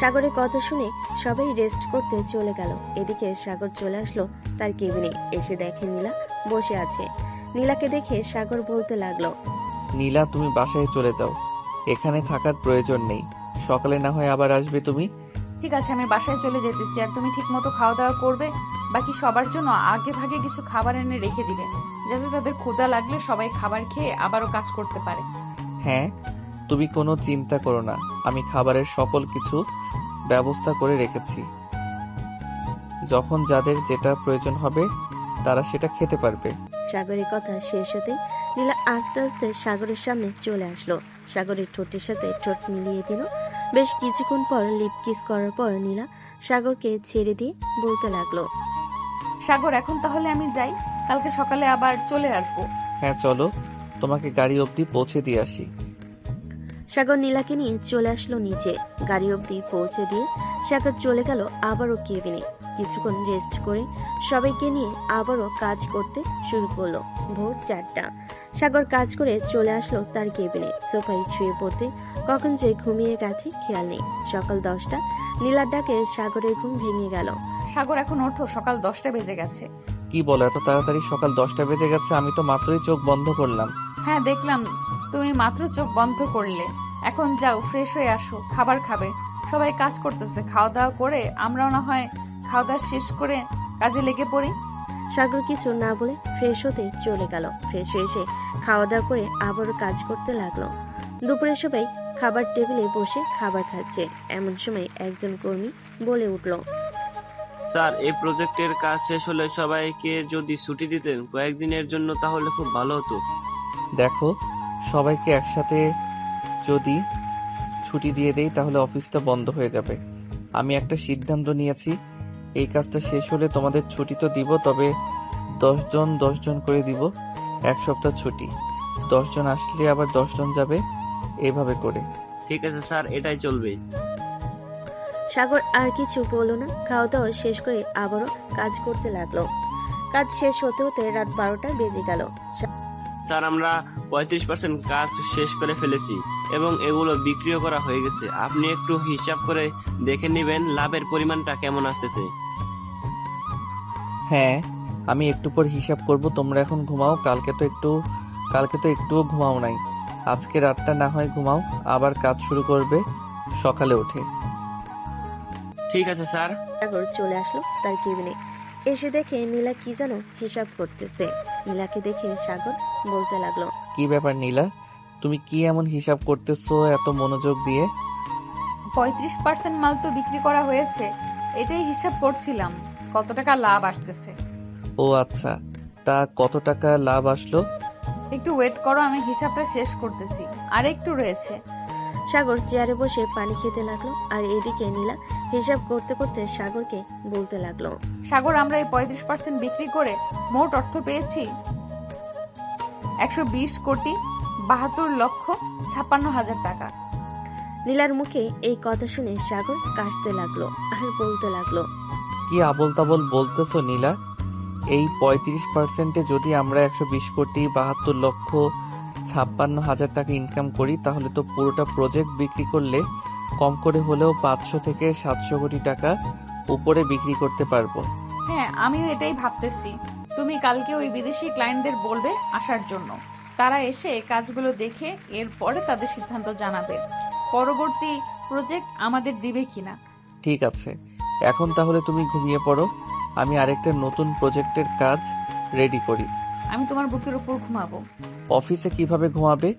সাগরের কথা শুনে সবাই রেস্ট করতে চলে গেল। এদিকে সাগর চলে আসলো তার কেবিনে। এসে দেখে নীলা বসে আছে। নীলাকে দেখে সাগর বলতে লাগলো, নীলা, তুমি বাসায় চলে যাও, এখানে থাকার প্রয়োজন নেই। সকালে না হয় আবার আসবে তুমি। ঠিক আছে, আমি বাসায় চলে যেতেছি। আর তুমি ঠিক মতো খাওয়া দাওয়া করবে। বাকি সবার জন্য আগে ভাগে কিছু খাবার এনে রেখে দিবে, যাতে তাদের ক্ষুধা লাগলে সবাই খাবার খেয়ে আবারও কাজ করতে পারে। হ্যাঁ, তুমি কোনো চিন্তা করো না, আমি খাবারের সকল কিছু ব্যবস্থা করে রেখেছি। যখন যাদের যেটা প্রয়োজন হবে তারা সেটা খেতে পারবে। সাগরের কথা শেষ হতেই নীলা আস্তে আস্তে সাগরের সামনে চলে আসলো। সাগরের ঠোঁটের সাথে ঠোঁট মিলিয়ে দিল। বেশ কিছুক্ষণ পর লিপ কিস করার পর নীলা সাগরকে ছেড়ে দিয়ে বলতে লাগলো, সাগর, এখন তাহলে আমি যাই, কালকে সকালে আবার চলে আসবো। হ্যাঁ চলো, তোমাকে গাড়ি অবধি পৌঁছে দিয়ে আসি। সাগর নীলাকে নিয়ে চলে আসলো নিচে। গাড়ি অবধি পৌঁছে দিয়ে সাগর চলে গেল আবারও কেবিনে। কিছুক্ষণ রেস্ট করে সবাইকে নিয়ে আবারও কাজ করতে শুরু করলো। ভোর 4টা। সাগর কাজ করে চলে আসলো তার কেবিনে। সোফায় শুয়ে পড়তে কখন যে ঘুমিয়ে গেছে খেয়াল নেই। সকাল 10টা। নীলার ডাকে সাগরের ঘুম ভেঙে গেল। সাগর এখন ওঠো, সকাল 10টা বেজে গেছে। কি বলো, এত তাড়াতাড়ি সকাল 10টা বেজে গেছে? আমি তো মাত্রই চোখ বন্ধ করলাম। হ্যাঁ দেখলাম, তুমি মাত্র চোখ বন্ধ করলে। এখন যাও, ফ্রেশ হয়ে আসো, খাবার খাবে। সবাই কাজ করতেছে, খাওয়া দাওয়া করে আমরাও না হয় খাওয়া দাওয়া শেষ করে কাজে লেগে পড়ি। সাগর কিছু না বলে ফ্রেশ হতে চলে গেল। ফ্রেশ হয়ে এসে খাওয়া দাওয়া করে আবারও কাজ করতে লাগলো। দুপুরে সবাই খাবার টেবিলে বসে খাবার খাচ্ছে। এমন সময় একজন কর্মী বলে উঠল, স্যার, এই প্রজেক্টের কাজ শেষ হলে সবাইকে যদি ছুটি দিতেন কয়েকদিনের জন্য তাহলে খুব ভালো হতো। দেখো, সবাইকে একসাথে যদি ছুটি দিয়ে দেই তাহলে অফিসটা বন্ধ হয়ে যাবে। আমি একটা সিদ্ধান্ত নিয়েছি, এই কাজটা শেষ হলে তোমাদের ছুটি তো দিব, তবে 10 জন 10 জন করে দিব। 1 সপ্তাহ ছুটি, 10 জন আসলে আবার 10 জন যাবে, এইভাবে করে। ঠিক আছে স্যার, এটাই চলবে। সাগর আর কিছু বলল না। খাওয়া দাওয়া শেষ করে আবারও কাজ করতে লাগলো। কাজ শেষ হতে হতে রাত 12টা বেজে গেল। স্যার, আমরা 35% কাজ শেষ করে ফেলেছি এবং এগুলো বিক্রিও করা হয়ে গেছে। আপনি একটু হিসাব করে দেখে নেবেন লাভের পরিমাণটা কেমন আসতেছে। হ্যাঁ, আমি একটু পর হিসাব করব। তোমরা এখন ঘুমাও, কালকে তো একটুও ঘুমাও নাই। আজকে রাতটা না হয় ঘুমাও, আবার কাজ শুরু করবে সকালে উঠে। ঠিক আছে স্যার। সাগর চলে আসলো তার কেবিনে। এসে দেখে নীলা কি যেন হিসাব করতেছে। নীলাকে দেখে সাগর বলতে লাগলো, কি ব্যাপার নীলা, তুমি কি এমন হিসাব করতেছো এত মনোযোগ দিয়ে? 35% মাল তো বিক্রি করা হয়েছে, এটাই হিসাব করছিলাম কত টাকা লাভ আসতেছে। ও আচ্ছা, তা কত টাকা লাভ আসলো? একটু ওয়েট করো, আমি হিসাবটা শেষ করতেছি, আর একটু রয়েছে। সাগর চেয়ারে বসে পানি খেতে লাগলো। আর এদিকে নীলা হিসাব করতে করতে সাগরকে বলতে লাগলো, সাগর, আমরা এই 35% বিক্রি করে মোট অর্থ পেয়েছি 120,72,56,000 টাকা। নীলার মুখে এই কথা শুনে সাগর কাশতে লাগলো আর বলতে লাগলো, কি আবোল তাবোল বলতেছো নীলা? এই 35%-এ যদি আমরা 120,72,56,000 টাকা ইনকাম করি তাহলে তো পুরোটা প্রজেক্ট বিক্রি করলে কম করে হলেও 500 থেকে 700 কোটি টাকা উপরে বিক্রি করতে পারবো। হ্যাঁ, আমিও এটাই ভাবতেছি। তুমি কালকে ওই বিদেশি ক্লায়েন্টদের বলবে আসার জন্য। তারা এসে কাজগুলো দেখে এরপরে তাদের সিদ্ধান্ত জানাবে পরবর্তী প্রজেক্ট আমাদের দিবে কিনা। ঠিক আছে, এখন তাহলে তুমি ঘুমিয়ে পড়ো, আমি আরেকটা নতুন প্রজেক্টের কাজ রেডি করি। আমি তোমার বুকের উপর ঘুমাবো। অফিসে কিভাবে ঘুমাবে?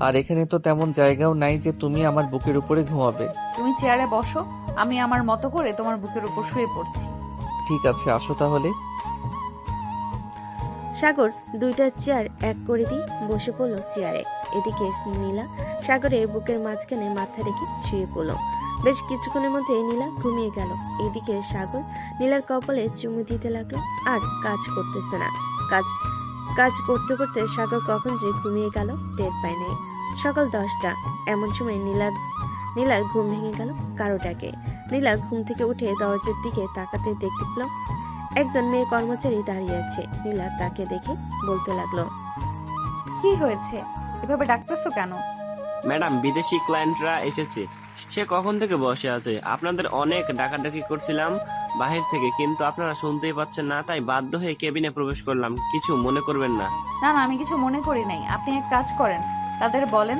আর এখানে তো তেমন জায়গাও নাই যে তুমি আমার বুকের উপরে ঘুমাবে। তুমি চেয়ারে বসো, আমি আমার মতো করে তোমার বুকের উপর শুয়ে পড়ছি। ঠিক আছে, আসো তাহলে। সাগর দুইটা চেয়ার এক করে দিয়ে বসে পড়লো চেয়ারে। এদিকে নীলা সাগরের বুকের মাঝখানে মাথা রেখে শুয়ে পড়লো। বেশ কিছুক্ষণের মধ্যে নীলা ঘুমিয়ে গেল। এদিকে সাগর নীলার কপালে চুমু দিতে লাগলো আর কাজ করতেছে না। কাজ করতে করতে সাগর কখন যে ঘুমিয়ে গেল টের পায় নাই। সকাল 10টা। এমন সময় নীলার ঘুম ভেঙে গেল কারো ডাকে। নীলা ঘুম থেকে উঠে দরজার দিকে তাকাতে দেখতে পেল একজন মেয়ে কর্মচারী দাঁড়িয়ে আছে। নীলা তাকে দেখে বলতে লাগলো, কি হয়েছে, এভাবে ডাকতেছো কেন? ম্যাডাম, বিদেশি ক্লায়েন্টরা এসেছে। সে কখন থেকে বসে আছে। আপনাদের অনেক ডাকাডাকি করছিলাম বাহির থেকে, কিন্তু আপনারা শুনতেই পাচ্ছেন না, তাই বাধ্য হয়ে কেবিনে প্রবেশ করলাম। কিছু মনে করবেন না। না না, আমি কিছু মনে করি নাই। আপনি এক কাজ করেন, তাদের বলেন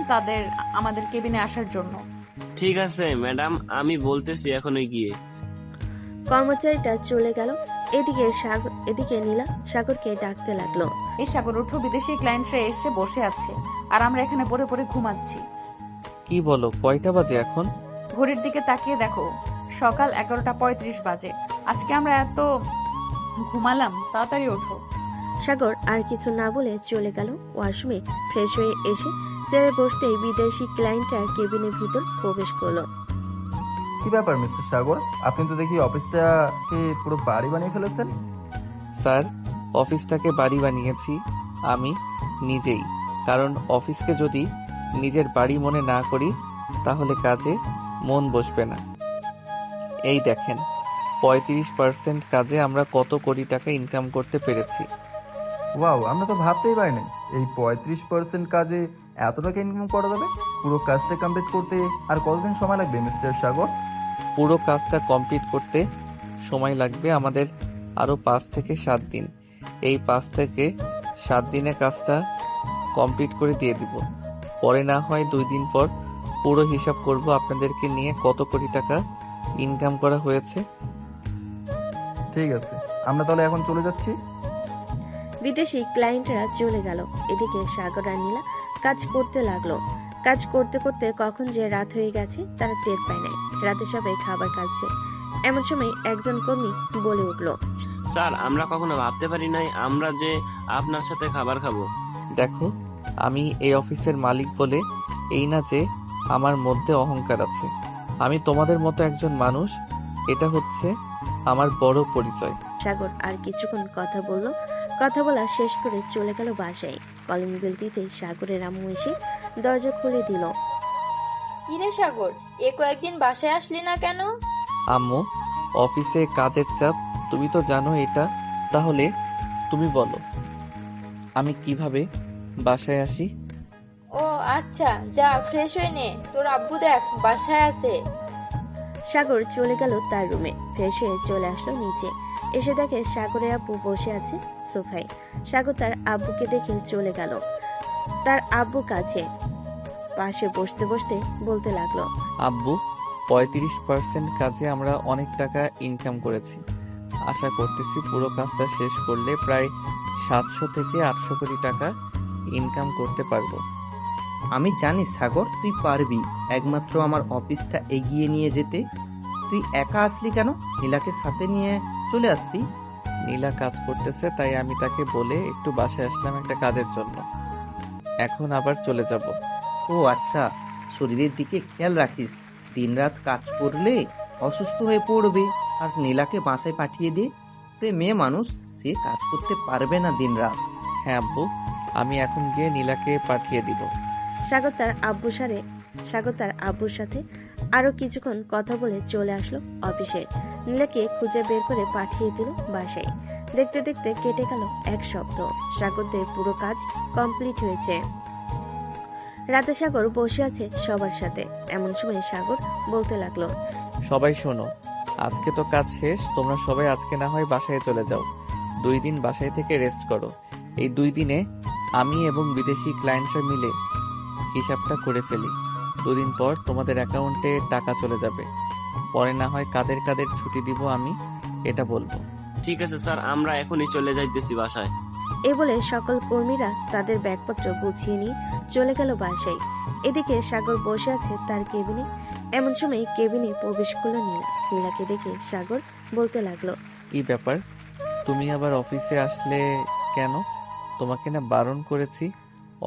আমাদের কেবিনে আসার জন্য। ঠিক আছে ম্যাডাম, আমি বলতেছি এখনই গিয়ে। কর্মচারীটা চলে গেল। এদিকে নীলা সাগরকে ডাকতে লাগলো, এই সাগর, উঠো, বিদেশি ক্লায়েন্টরা এসে বসে আছে আর আমরা এখানে পড়ে পড়ে ঘুমাচ্ছি। কি বলো, কয়টা বাজে এখন? ঘড়ির দিকে তাকিয়ে দেখো, সকাল 11:35 বাজে। আজকে আমরা এত ঘুমালাম, তাড়াতাড়ি ওঠো। সাগর আর কিছু না বলে চলে গেল ওয়াশরুমে। ফ্রেশ হয়ে এসে চেয়ারে বসতেই বিদেশি ক্লায়েন্টরা কেবিনের ভিতর প্রবেশ করলো। কি ব্যাপার মিস্টার সাগর, আপনি তো দেখি অফিসটাকে পুরো বাড়ি বানিয়ে ফেলেছেন। স্যার, অফিসটাকে বাড়ি বানিয়েছি আমি নিজেই, কারণ অফিসকে যদি নিজের বাড়ি মনে না করি তাহলে কাজে মন বসবে না। এই দেখেন, 35% কাজে আমরা কত কোটি টাকা ইনকাম করতে পেরেছি। ওয়াও, আমরা তো ভাবতেই পারিনি এই 35% কাজে এত টাকা ইনকাম করা যাবে। পুরো কাজটা কমপ্লিট করতে আর কতদিন সময় লাগবে মিস্টার সাগর? পুরো কাজটা কমপ্লিট করতে সময় লাগবে আমাদের আরও 5 থেকে 7 দিন। এই 5 থেকে 7 দিনে কাজটা কমপ্লিট করে দিয়ে দিব। পরে না হয় 2 দিন পর পুরো হিসাব করব আপনাদেরকে নিয়ে কত কোটি টাকা ইনকাম করা হয়েছে। ঠিক আছে, আমরা তাহলে এখন চলে যাচ্ছি। বিদেশি ক্লায়েন্টরা চলে গেল। এদিকে সাগর আর নীলা কাজ করতে লাগলো। কাজ করতে করতে কখন যে রাত হয়ে গেছে তারা টের পায় নাই। রাতে সবাই খাবার খাচ্ছে। এমন সময় একজন কর্মী বলে উঠলো, স্যার, আমরা কখনো ভাবতে পারি নাই আমরা যে আপনার সাথে খাবার খাবো। দেখো, আমি এই অফিসের মালিক বলে এই না যে আমার মধ্যে অহংকার আছে। আমি তোমাদের মতো একজন মানুষ, এটা হচ্ছে আমার বড় পরিচয়। সাগর আর কিছুক্ষণ কথা বলল। কথা বলা শেষ করে চলে গেল বাসায়। কলিং বেল দিতে সাগরের আম্মু এসে দরজা খুলে দিল। কিরে সাগর, কয়েকদিন বাসায় আসলি না কেন? আম্মু, অফিসে কাজের চাপ, তুমি তো জানো এটা। তাহলে তুমি বলো আমি কিভাবে বাসায় আসি? ও আচ্ছা, যা ফ্রেশ হয়ে নে, তোর আব্বু দেখ বাসায় আছে। সাগর চলে গেল তার রুমে। ফ্রেশ হয়ে চলে আসলো নিচে। এসে দেখে সাগরের আব্বু বসে আছে সোফায়। সাগর তার আব্বুকে দেখে চলে গেল তার আব্বু কাছে। পাশে বসতে বসতে বলতে লাগলো, আব্বু, 35% কাজে আমরা অনেক টাকা ইনকাম করেছি। আশা করতেছি পুরো কাজটা শেষ করলে প্রায় 700 থেকে 800 কোটি টাকা ইনকাম করতে পারবো। আমি জানি সাগর, তুই পারবি। একমাত্র আমার অফিসটা এগিয়ে নিয়ে যেতে তুই একা আসলি কেন? নীলাকে সাথে নিয়ে চলে আসতি। নীলা কাজ করতেছে, তাই আমি তাকে বলে একটু বাসায় আসলাম একটা কাজের জন্য। এখন আবার চলে যাব। ও আচ্ছা, শরীরের দিকে খেয়াল রাখিস। দিনরাত কাজ করলে অসুস্থ হয়ে পড়বে। আর নীলাকে বাসায় পাঠিয়ে দে। সে মেয়ে মানুষ, সে কাজ করতে পারবে না দিনরাত। হ্যাঁ আব্বু, আমি এখন গিয়ে নীলাকে পাঠিয়ে দিব। সাগর তার আব্বুর সাথে আরো কিছুক্ষণ কথা বলে চলে আসলো অফিসে। নীলাকে খুঁজে বের করে পাঠিয়ে দিল বাসায়। দেখতে দেখতে কেটে গেল 1 সপ্তাহ। সাগরদের পুরো কাজ কমপ্লিট হয়েছে। রাতে সাগর বসে আছে সবার সাথে। এমন সময় সাগর বলতে লাগলো, সবাই শোনো, আজকে তো কাজ শেষ। তোমরা সবাই আজকে না হয় বাসায় চলে যাও। 2 দিন বাসায় থেকে রেস্ট করো। এই 2 দিনে আমি এবং বিদেশি ক্লায়েন্টরা মিলে হিসাবটা করে ফেলি। 2 দিন পর তোমাদের অ্যাকাউন্টে টাকা চলে যাবে। পরে না হয় কাদের কাদের ছুটি দিব আমি এটা বলবো। ঠিক আছে স্যার, আমরা এখনই চলে যাইতেছি বাসায়। এই বলে সকল কর্মীরা তাদের ব্যাগপত্র গুছিয়ে নিয়ে চলে গেল বাসায়। এদিকে সাগর বসে আছে তার কেবিনে। এমন সময় কেবিনে প্রবেশ করলো নীলা। নীলাকে দেখে সাগর বলতে লাগলো, কি ব্যাপার, তুমি আবার অফিসে আসলে কেন? তোমাকে না বারণ করেছি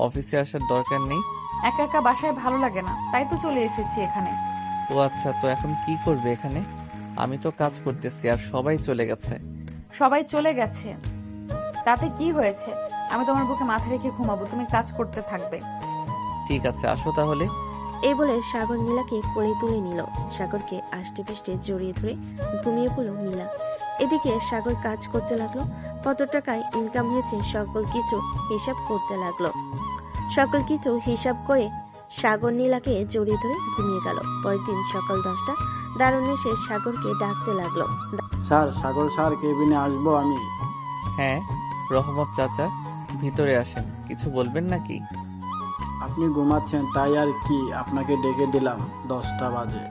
অফিসে আসার দরকার নেই। একা একা বাসায় ভালো লাগে না, তাই তো চলে এসেছি এখানে। ও আচ্ছা, তো এখন কি করবে এখানে? আমি তো কাজ করতেছি আর সবাই চলে গেছে। সবাই চলে গেছে তাতে কি হয়েছে? আমি তোমার বুকে মাথা রেখে ঘুমাবো, তুমি কাজ করতে থাকবে। ঠিক আছে, আসো তাহলে। এই বলে সাগর নীলাকে কোলে তুলে নিল। সাগরকে আষ্টে পৃষ্ঠে জড়িয়ে ধরে ঘুমিয়ে পড়ল নীলা। এদিকে সাগর কাজ করতে লাগলো। কত টাকায় ইনকাম হয়েছে সকল কিছু হিসাব করতে লাগলো। সকল কিছু হিসাব করে সাগর নীলাকে জড়িয়ে ধরে ঘুমিয়ে গেল। পরের দিন সকাল 10টা দারুণ এসে সাগরকে ডাকতে লাগলো। স্যার, সাগর স্যার, কেবিনে আসবো আমি। হ্যাঁ রহমত চাচা, ভিতরে আসেন। কিছু বলবেন নাকি? আপনি ঘুমাচ্ছেন তাই আর কি, আপনাকে ডেকে দিলাম। 10টা বাজে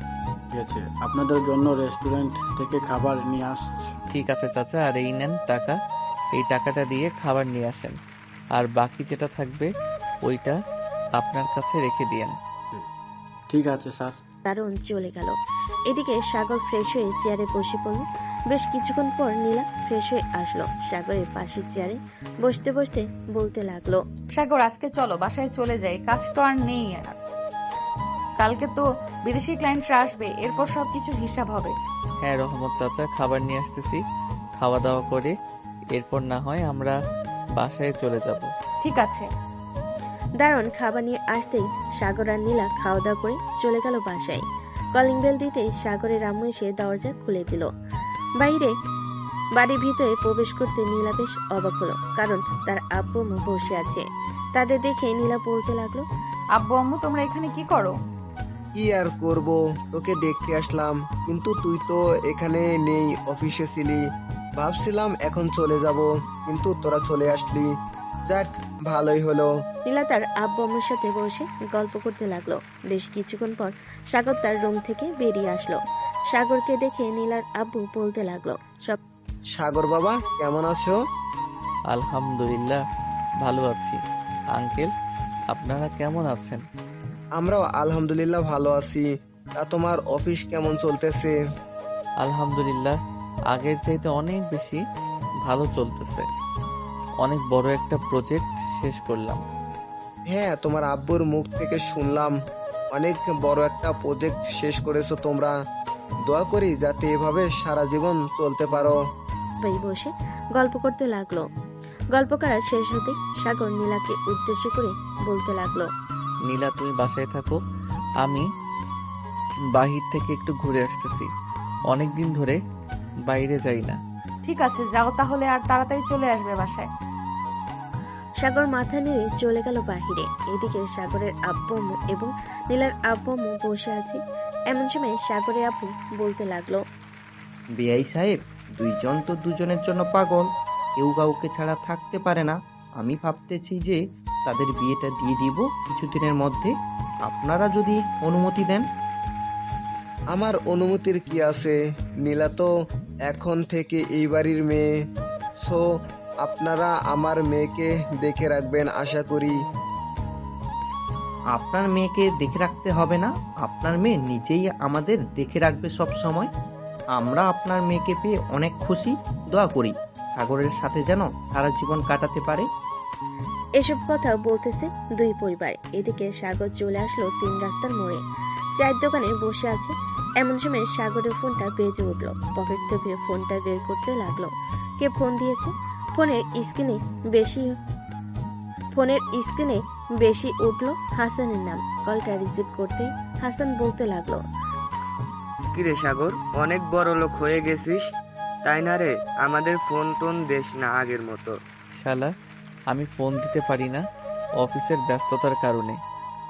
গেছে, আপনাদের জন্য রেস্টুরেন্ট থেকে খাবার নিয়ে আসছি। ঠিক আছে চাচা, আর এই নেন টাকা। এই টাকাটা দিয়ে খাবার নিয়ে আসেন, আর বাকি যেটা থাকবে ওইটা আপনার কাছে রেখে দিয়েন। ঠিক আছে স্যার। দারুণ চলে গেল। এদিকে সাগর ফ্রেশ হয়ে চেয়ারে বসে পড়ল। বেশ কিছুক্ষণ পর নীলা ফ্রেশ হয়ে আসলো। সাগরের পাশের চেয়ারে বসতে বসতে বলতে লাগলো, সাগর, আজকে চলো বাসায় চলে যাই, কাজ তো আর নেই। আর কালকে তো বিদেশি ক্লায়েন্টরা আসবে, এরপর সবকিছু হিসাব হবে। হ্যাঁ রহমত চাচা, খাবার নিয়ে আসতেছি। খাওয়া দাওয়া করে এরপর না হয় আমরা বাসায় চলে যাব। ঠিক আছে। দারুণ খাবার নিয়ে আসতেই সাগর আর নীলা খাওয়া দাওয়া করে চলে গেল বাসায়। কলিং বেল দিতেই সাগরের আম্মু এসে দরজা খুলে দিল। বাড়ির ভিতরে প্রবেশ করতে নীলা বেশ অবাক হলো, কারণ তার আব্বু আম্মু বসে আছে। তাদের দেখে নীলা বলতে লাগলো, আব্বু আম্মু, তোমরা এখানে কি করো? কি আর করব, তোকে দেখতে আসলাম, কিন্তু তুই তো এখানে নেই, অফিসে ছিলি। ভাবছিলাম এখন চলে যাব, কিন্তু তোরা চলে আসলি। যাক, ভালোই হলো। নীলা তার আব্বু আম্মুর সাথে বসে গল্প করতে লাগলো। বেশ কিছুক্ষণ পর সাগর তার রুম থেকে বেরিয়ে আসলো। সাগরকে দেখে নীলার আব্বু বলতে লাগলো, সব সাগর বাবা, কেমন আছো? আলহামদুলিল্লাহ ভালো আছি। আঙ্কেল, আপনারা কেমন আছেন? আমরাও আলহামদুলিল্লাহ ভালো আছি। তা তোমার অফিস কেমন চলতেছে? আলহামদুলিল্লাহ আগের চাইতে অনেক বেশি ভালো চলতেছে। অনেক বড় একটা প্রজেক্ট শেষ করলাম। হ্যাঁ, তোমার আব্বুর মুখ থেকে শুনলাম অনেক বড় একটা প্রজেক্ট শেষ করেছো তোমরা। দোয়া করি যাতে এভাবে সারা জীবন চলতে পারো। ভাই বসে গল্প করতে লাগলো। গল্প করা শেষ হতে সাগর নীলাকে উদ্দেশ্য করে বলতে লাগলো, নীলা, তুমি বাসায় থাকো, আমি বাহির থেকে একটু ঘুরে আসতেছি। অনেক দিন ধরে বাইরে যাই না। ঠিক আছে, যাও তাহলে, আর তাড়াতাড়ি চলে আসবে বাসায়। সাগর মাথা নেড়ে চলে গেল বাহিরে। এদিকে সাগরের আব্বু আম্মু এবং নীলার আব্বু আম্মু বসে আছে। এমন সময় সাগরের আব্বু বলতে লাগলো, বিআই সাহেব, দুইজন তো দুজনের জন্য পাগল, কেউ কাউকে ছাড়া থাকতে পারে না। আমি ভাবতেছি যে তাদের বিয়েটা দিয়ে দিব কিছুদিনের মধ্যে, আপনারা যদি অনুমতি দেন। আমার অনুমতির কি আছে? নীলা তো এখন থেকে এই বাড়ির মেয়ে। সো আপনারা আমার মেয়েকে দেখে রাখবেন আশা করি। আপনার মেয়েকে দেখে রাখতে হবে না, আপনার মেয়ে নিজেই আমাদের দেখে রাখবে সব সময়। আমরা আপনার মেয়েকে পেয়ে অনেক খুশি। দোয়া করি সাগরের সাথে যেন সারা জীবন কাটাতে পারে। এসব কথা বলতেছে দুই পরিবার। এদিকে সাগর চলে আসলো 3 রাস্তার মোড়ে। চায়ের দোকানে বসে আছে। এমন সময় সাগরের ফোনটা বেজে উঠলো। পকেট থেকে ফোনটা বের করতে লাগলো। কে ফোন দিয়েছে? ফোনের স্ক্রিনে বেশি উঠলো হাসানের নাম। কলটা রিসিভ করতে হাসান বলতে লাগলো, কিরে সাগর, অনেক বড় লোক হয়ে গেছিস তাই না রে? আমাদের ফোন টোন দেশ না আগের মতো। শালা, আমি ফোন দিতে পারি না অফিসের ব্যস্ততার কারণে।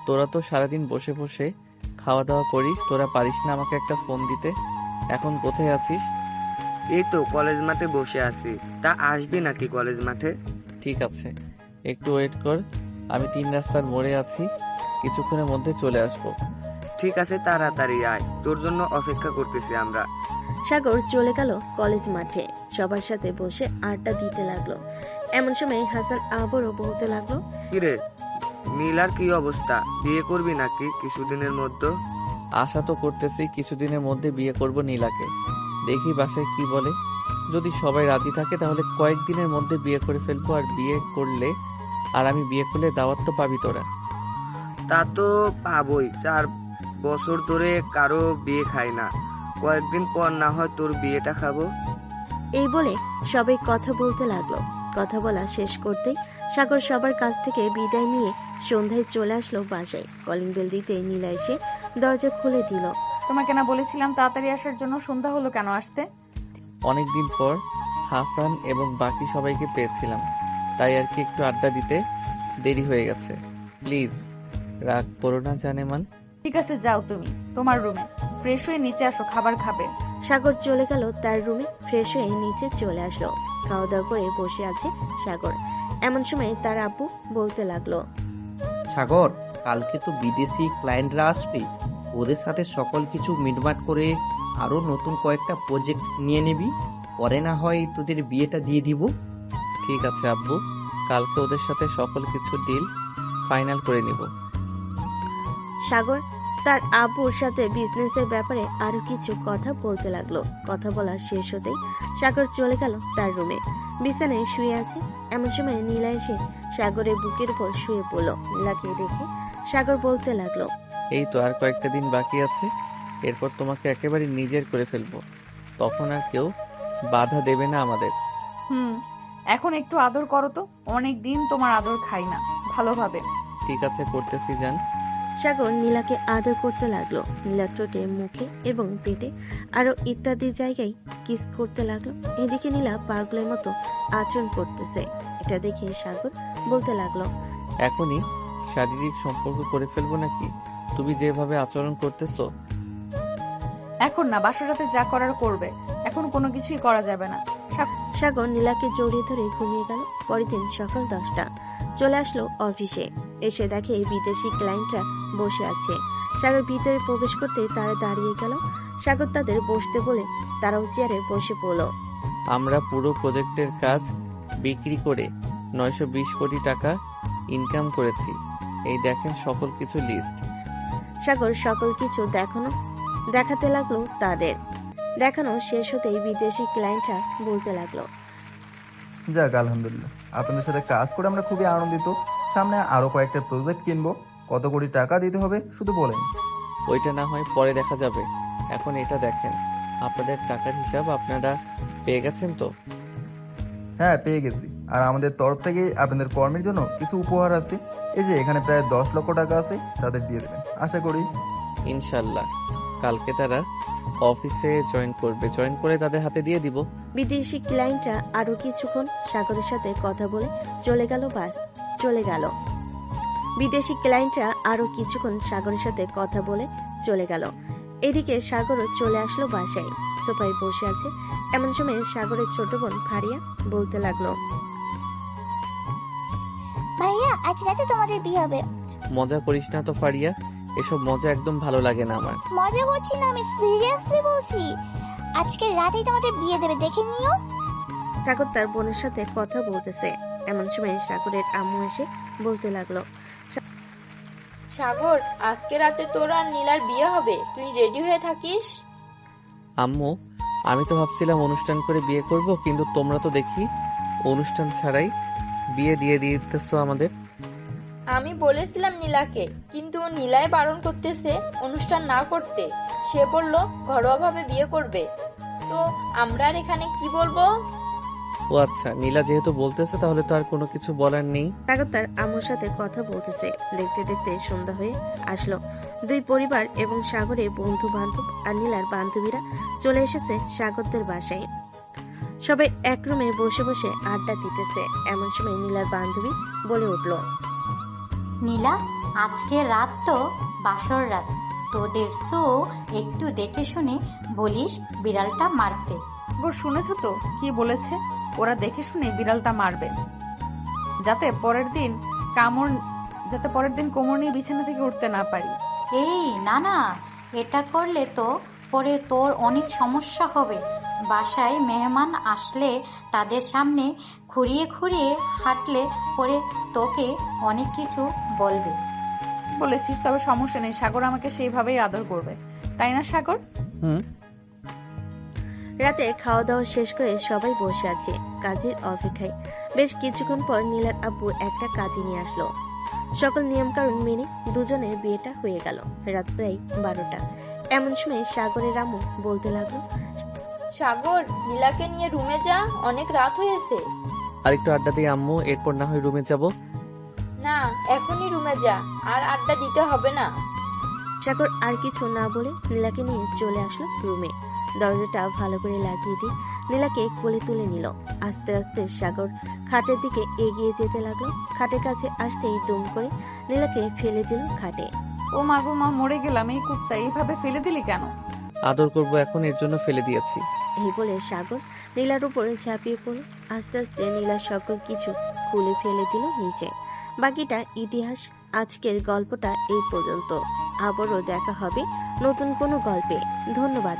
তোরা তো সারাদিন বসে বসে খাওয়া দাওয়া করিস, তোরা পারিস না আমাকে একটা ফোন দিতে? এখন কোথায় আছিস? এই তো কলেজ মাঠে বসে আছি। তা আসবি নাকি কলেজ মাঠে? ঠিক আছে, একটু ওয়েট কর, আমি 3 রাস্তার মোড়ে আছি, কিছুক্ষণের মধ্যে চলে আসব। ঠিক আছে, তাড়াতাড়ি আয়, তোর জন্য অপেক্ষা করতেছি আমরা। সাগর চলে গেল কলেজ মাঠে। সবার সাথে বসে আড্ডা দিতে লাগলো। এমন সময় হাসান আবারও বলতে লাগলো, কিরে নীলার কি অবস্থা? বিয়ে করবি নাকি কিছুদিনের মধ্যে? আশা তো করতেছি কিছুদিনের মধ্যে বিয়ে করব নীলাকে। দেখি বাসায় কি বলে। যদি সবাই রাজি থাকে তাহলে কয়েকদিনের মধ্যে বিয়ে করে ফেলবো। আর আমি বিয়ে করলে দাওয়াত তো পাবি তোরা। তা তো পাবই, 4 বছর ধরে কারো বিয়ে খাই না, কয়েকদিন পর না হয় তোর বিয়েটা খাবো। এই বলে সবাই কথা বলতে লাগলো। কথা বলা শেষ করতেই সাগর সবার কাছ থেকে বিদায় নিয়ে সন্ধ্যায় চলে আসলো বাসায়। কলিং বেল দিতে নীলা এসে দরজা খুলে দিল। তোমাকে না বলেছিলাম তাড়াতাড়ি আসার জন্য? সন্ধ্যা হলো কেন আসতে? অনেকদিন পর হাসান এবং বাকি সবাইকে পেয়েছিলাম, তাই আর কি একটু আড্ডা দিতে দেরি হয়ে গেছে। প্লিজ রাগ করো না জানেমান। ঠিক আছে, যাও তুমি তোমার রুমে, ফ্রেশ হয়ে নিচে আসো, খাবার খাবে। সাগর চলে গেল তার রুমে। ফ্রেশ হয়ে নিচে চলে আসলো। খাওয়া দাওয়া করে বসে আছে সাগর। এমন সময় তার আব্বু বলতে লাগলো, সাগর, কালকে তো বিদেশি ক্লায়েন্টরা আসবে, ওদের সাথে সকল কিছু মিটমাট করে আরও নতুন কয়েকটা প্রজেক্ট নিয়ে নিবি, পরে না হয় তোদের বিয়েটা দিয়ে দিব। ঠিক আছে আব্বু, কালকে ওদের সাথে সকল কিছু ডিল ফাইনাল করে নিব। সাগর তার আব্বুর সাথে বিজনেসের ব্যাপারে আরো কিছু কথা বলতে লাগলো। কথা বলা শেষ হতেই সাগর চলে গেল তার রুমে। বিছানায় শুয়ে আছে। এমন সময় নীলা এসে সাগরের বুকের উপর শুয়ে পড়ল। নীলাকে দেখে সাগর বলতে লাগলো, এই তো আর কয়েকটা দিন বাকি আছে, এরপর তোমাকে একেবারে নিজের করে ফেলবো। তখন আর কেউ বাধা দেবে না আমাদের। এখন একটু আদর করো তো, অনেক দিন তোমার আদর খাই না ভালোভাবে। ঠিক আছে, করতেছি জান। সাগর নীলাকে আদর করতে লাগলো। নীলার ঠোঁটে, মুখে এবং পেটে আরো ইত্যাদি জায়গায় কিস করতে লাগলো। এদিকে নীলা পাগলের মতো আচরণ করতেছে। এটা দেখে সাগর বলতে লাগলো, এখনই শারীরিক সম্পর্ক করে ফেলবো নাকি? তুমি যেভাবে আচরণ করতেছো। এখন না, বাসর রাতে যা করার করবে, এখন কোনো কিছুই করা যাবে না। সাগর নীলাকে জড়িয়ে ধরে ঘুমিয়ে গেল। পরের দিন সকাল 10টা চলে আসলো অফিসে। এসে দেখে বিদেশি ক্লায়েন্টরা বসে আছে। সাগর ভিতরে প্রবেশ করতে তারা দাঁড়িয়ে গেল। সাগর তাদের বসতে বলে তারাও চেয়ারে বসে পড়ল। আমরা পুরো প্রজেক্টের কাজ বিক্রি করে 920 কোটি টাকা ইনকাম করেছি। এই দেখেন সকল কিছু লিস্ট। সাগর সকল কিছু দেখাতে লাগলো তাদের। দেখানো শেষ হতেই বিদেশি ক্লায়েন্টরা বলতে লাগলো, যাক আলহামদুলিল্লাহ, আপনাদের সাথে কাজ করে আমরা খুবই আনন্দিত। সামনে আরো কয়েকটা প্রজেক্ট কিনবো। কত কোটি টাকা দিতে হবে শুধু বলেন। ওইটা না হয় পরে দেখা যাবে, এখন এটা দেখেন। আপনাদের টাকার হিসাব আপনারা পেয়ে গেছেন তো? হ্যাঁ, পেয়ে গেছি। আর আমাদের তরফ থেকে আপনাদের কর্মীর জন্য কিছু উপহার আছে। এই যে এখানে প্রায় 10 লক্ষ টাকা আছে, তাদের দিয়ে দেবেন আশা করি। ইনশাল্লাহ কালকে তারা অফিসে জয়েন করবে, জয়েন করে তাদের হাতে দিয়ে দিব। বিদেশি ক্লায়েন্টরা আরো কিছুক্ষণ সাগরের সাথে কথা বলে চলে গেল। বিদেশি ক্লায়েন্টরা আরো কিছুক্ষণ সাগরের সাথে কথা বলে চলে গেল। এদিকে সাগরও চলে আসলো বাসায়। সোফায় বসে আছে। এমন সময় সাগরের ছোট বোন ফারিয়া বলতে লাগলো, ভাইয়া আজ রাতে তোমাদের বিয়ে হবে। মজা করিস না তো ফারিয়া, এসব মজা একদম ভালো লাগে না আমার। মজা করছি না, আমি সিরিয়াসলি বলছি। আজকে রাতেই তোমাদের বিয়ে দেবে, দেখে নিও। সাগর তার বোনের সাথে কথা বলতেছে। এমন সময় সাগরের আম্মু এসে বলতে লাগলো, সাগর, আজকে রাতে তোর আর নীলার বিয়ে হবে, তুই রেডি হয়ে থাকিস। আম্মু, আমি তো ভাবছিলাম অনুষ্ঠান করে বিয়ে করব, কিন্তু তোমরা তো দেখি অনুষ্ঠান ছাড়াই বিয়ে দিয়ে দিতেছো আমাদের। আমি বলেছিলাম নীলাকে, কিন্তু নীলাই বারণ করতেছে অনুষ্ঠান না করতে। সে বলল ঘরোয়াভাবে বিয়ে করবে। তো আমরা আর এখানে কি বলবো? ও আচ্ছা, নীলা যেহেতু বলতেছে তাহলে তো আর কোনো কিছু বলার নেই। সাগর তার আম্মুর সাথে কথা বলতেছে। দেখতে দেখতে সন্ধ্যা হয়ে আসলো। দুই পরিবার এবং সাগরের বন্ধু বান্ধব আর নীলার বান্ধবীরা চলে এসেছে সাগরদের বাসায়। সবাই এক রুমে বসে বসে আড্ডা দিতেছে। এমন সময় নীলার বান্ধবী বলে উঠল, নীলা, আজকে রাত তো বাসর রাত, তোদের শো একটু দেখে শুনে বলিস বিড়ালটা মারতে। শুনেছো তো কি বলেছে? ওরা দেখে শুনে বিড়ালটা মারবে, যাতে পরের দিন কোমর নিয়ে বিছানা থেকে উঠতে না পারি। এই না না, এটা করলে তো পরে তোর অনেক সমস্যা হবে। বাসায় মেহমান আসলে তাদের সামনে খুঁড়িয়ে খুঁড়িয়ে হাঁটলে পরে তোকে অনেক কিছু বলবে। বলেছিস, তবে সমস্যা নেই, সাগর আমাকে সেইভাবেই আদর করবে, তাই না সাগর? রাতে খাওয়া দাওয়া শেষ করে সবাই বসে আছে কাজের অপেক্ষায়। বেশ কিছুক্ষণ পর নীলার আব্বু একটা কাজে নিয়ে আসলো। সকল নিয়মকানুন মেনে দুজনের বিয়েটা হয়ে গেল। রাত প্রায় 12টা। এমন সময় সাগরের আম্মু বলতে লাগলো, সাগর, নীলাকে নিয়ে রুমে যা, অনেক রাত হয়েছে। আরেকটু আড্ডা দিয়ে আম্মু, এরপর না হয় রুমে যাব। না, এখনই রুমে যা, আর আড্ডা দিতে হবে না। সাগর আর কিছু না বলে নীলাকে নিয়ে চলে আসলো রুমে। দরজাটা ভালো করে লাগিয়ে দিয়ে নীলাকে কোলে তুলে নিল। আস্তে আস্তে সাগর খাটের দিকে এগিয়ে যেতে লাগলো। খাটের কাছে আসতেই দুম করে নীলাকে ফেলে দিল খাটে। ও মা গো মা, মরে গেলাম, এই কুত্তা এইভাবে ফেলে দিলি কেন? আদর করব এখন, এর জন্য ফেলে দিয়েছি। এই বলে সাগর নীলার উপরে ঝাঁপিয়ে পড়ল। আস্তে আস্তে নীলার সকল কিছু খুলে ফেলে দিল নিচে। বাকিটা ইতিহাস। আজকের গল্পটা এই পর্যন্ত। আবারও দেখা হবে নতুন কোনো গল্পে। ধন্যবাদ।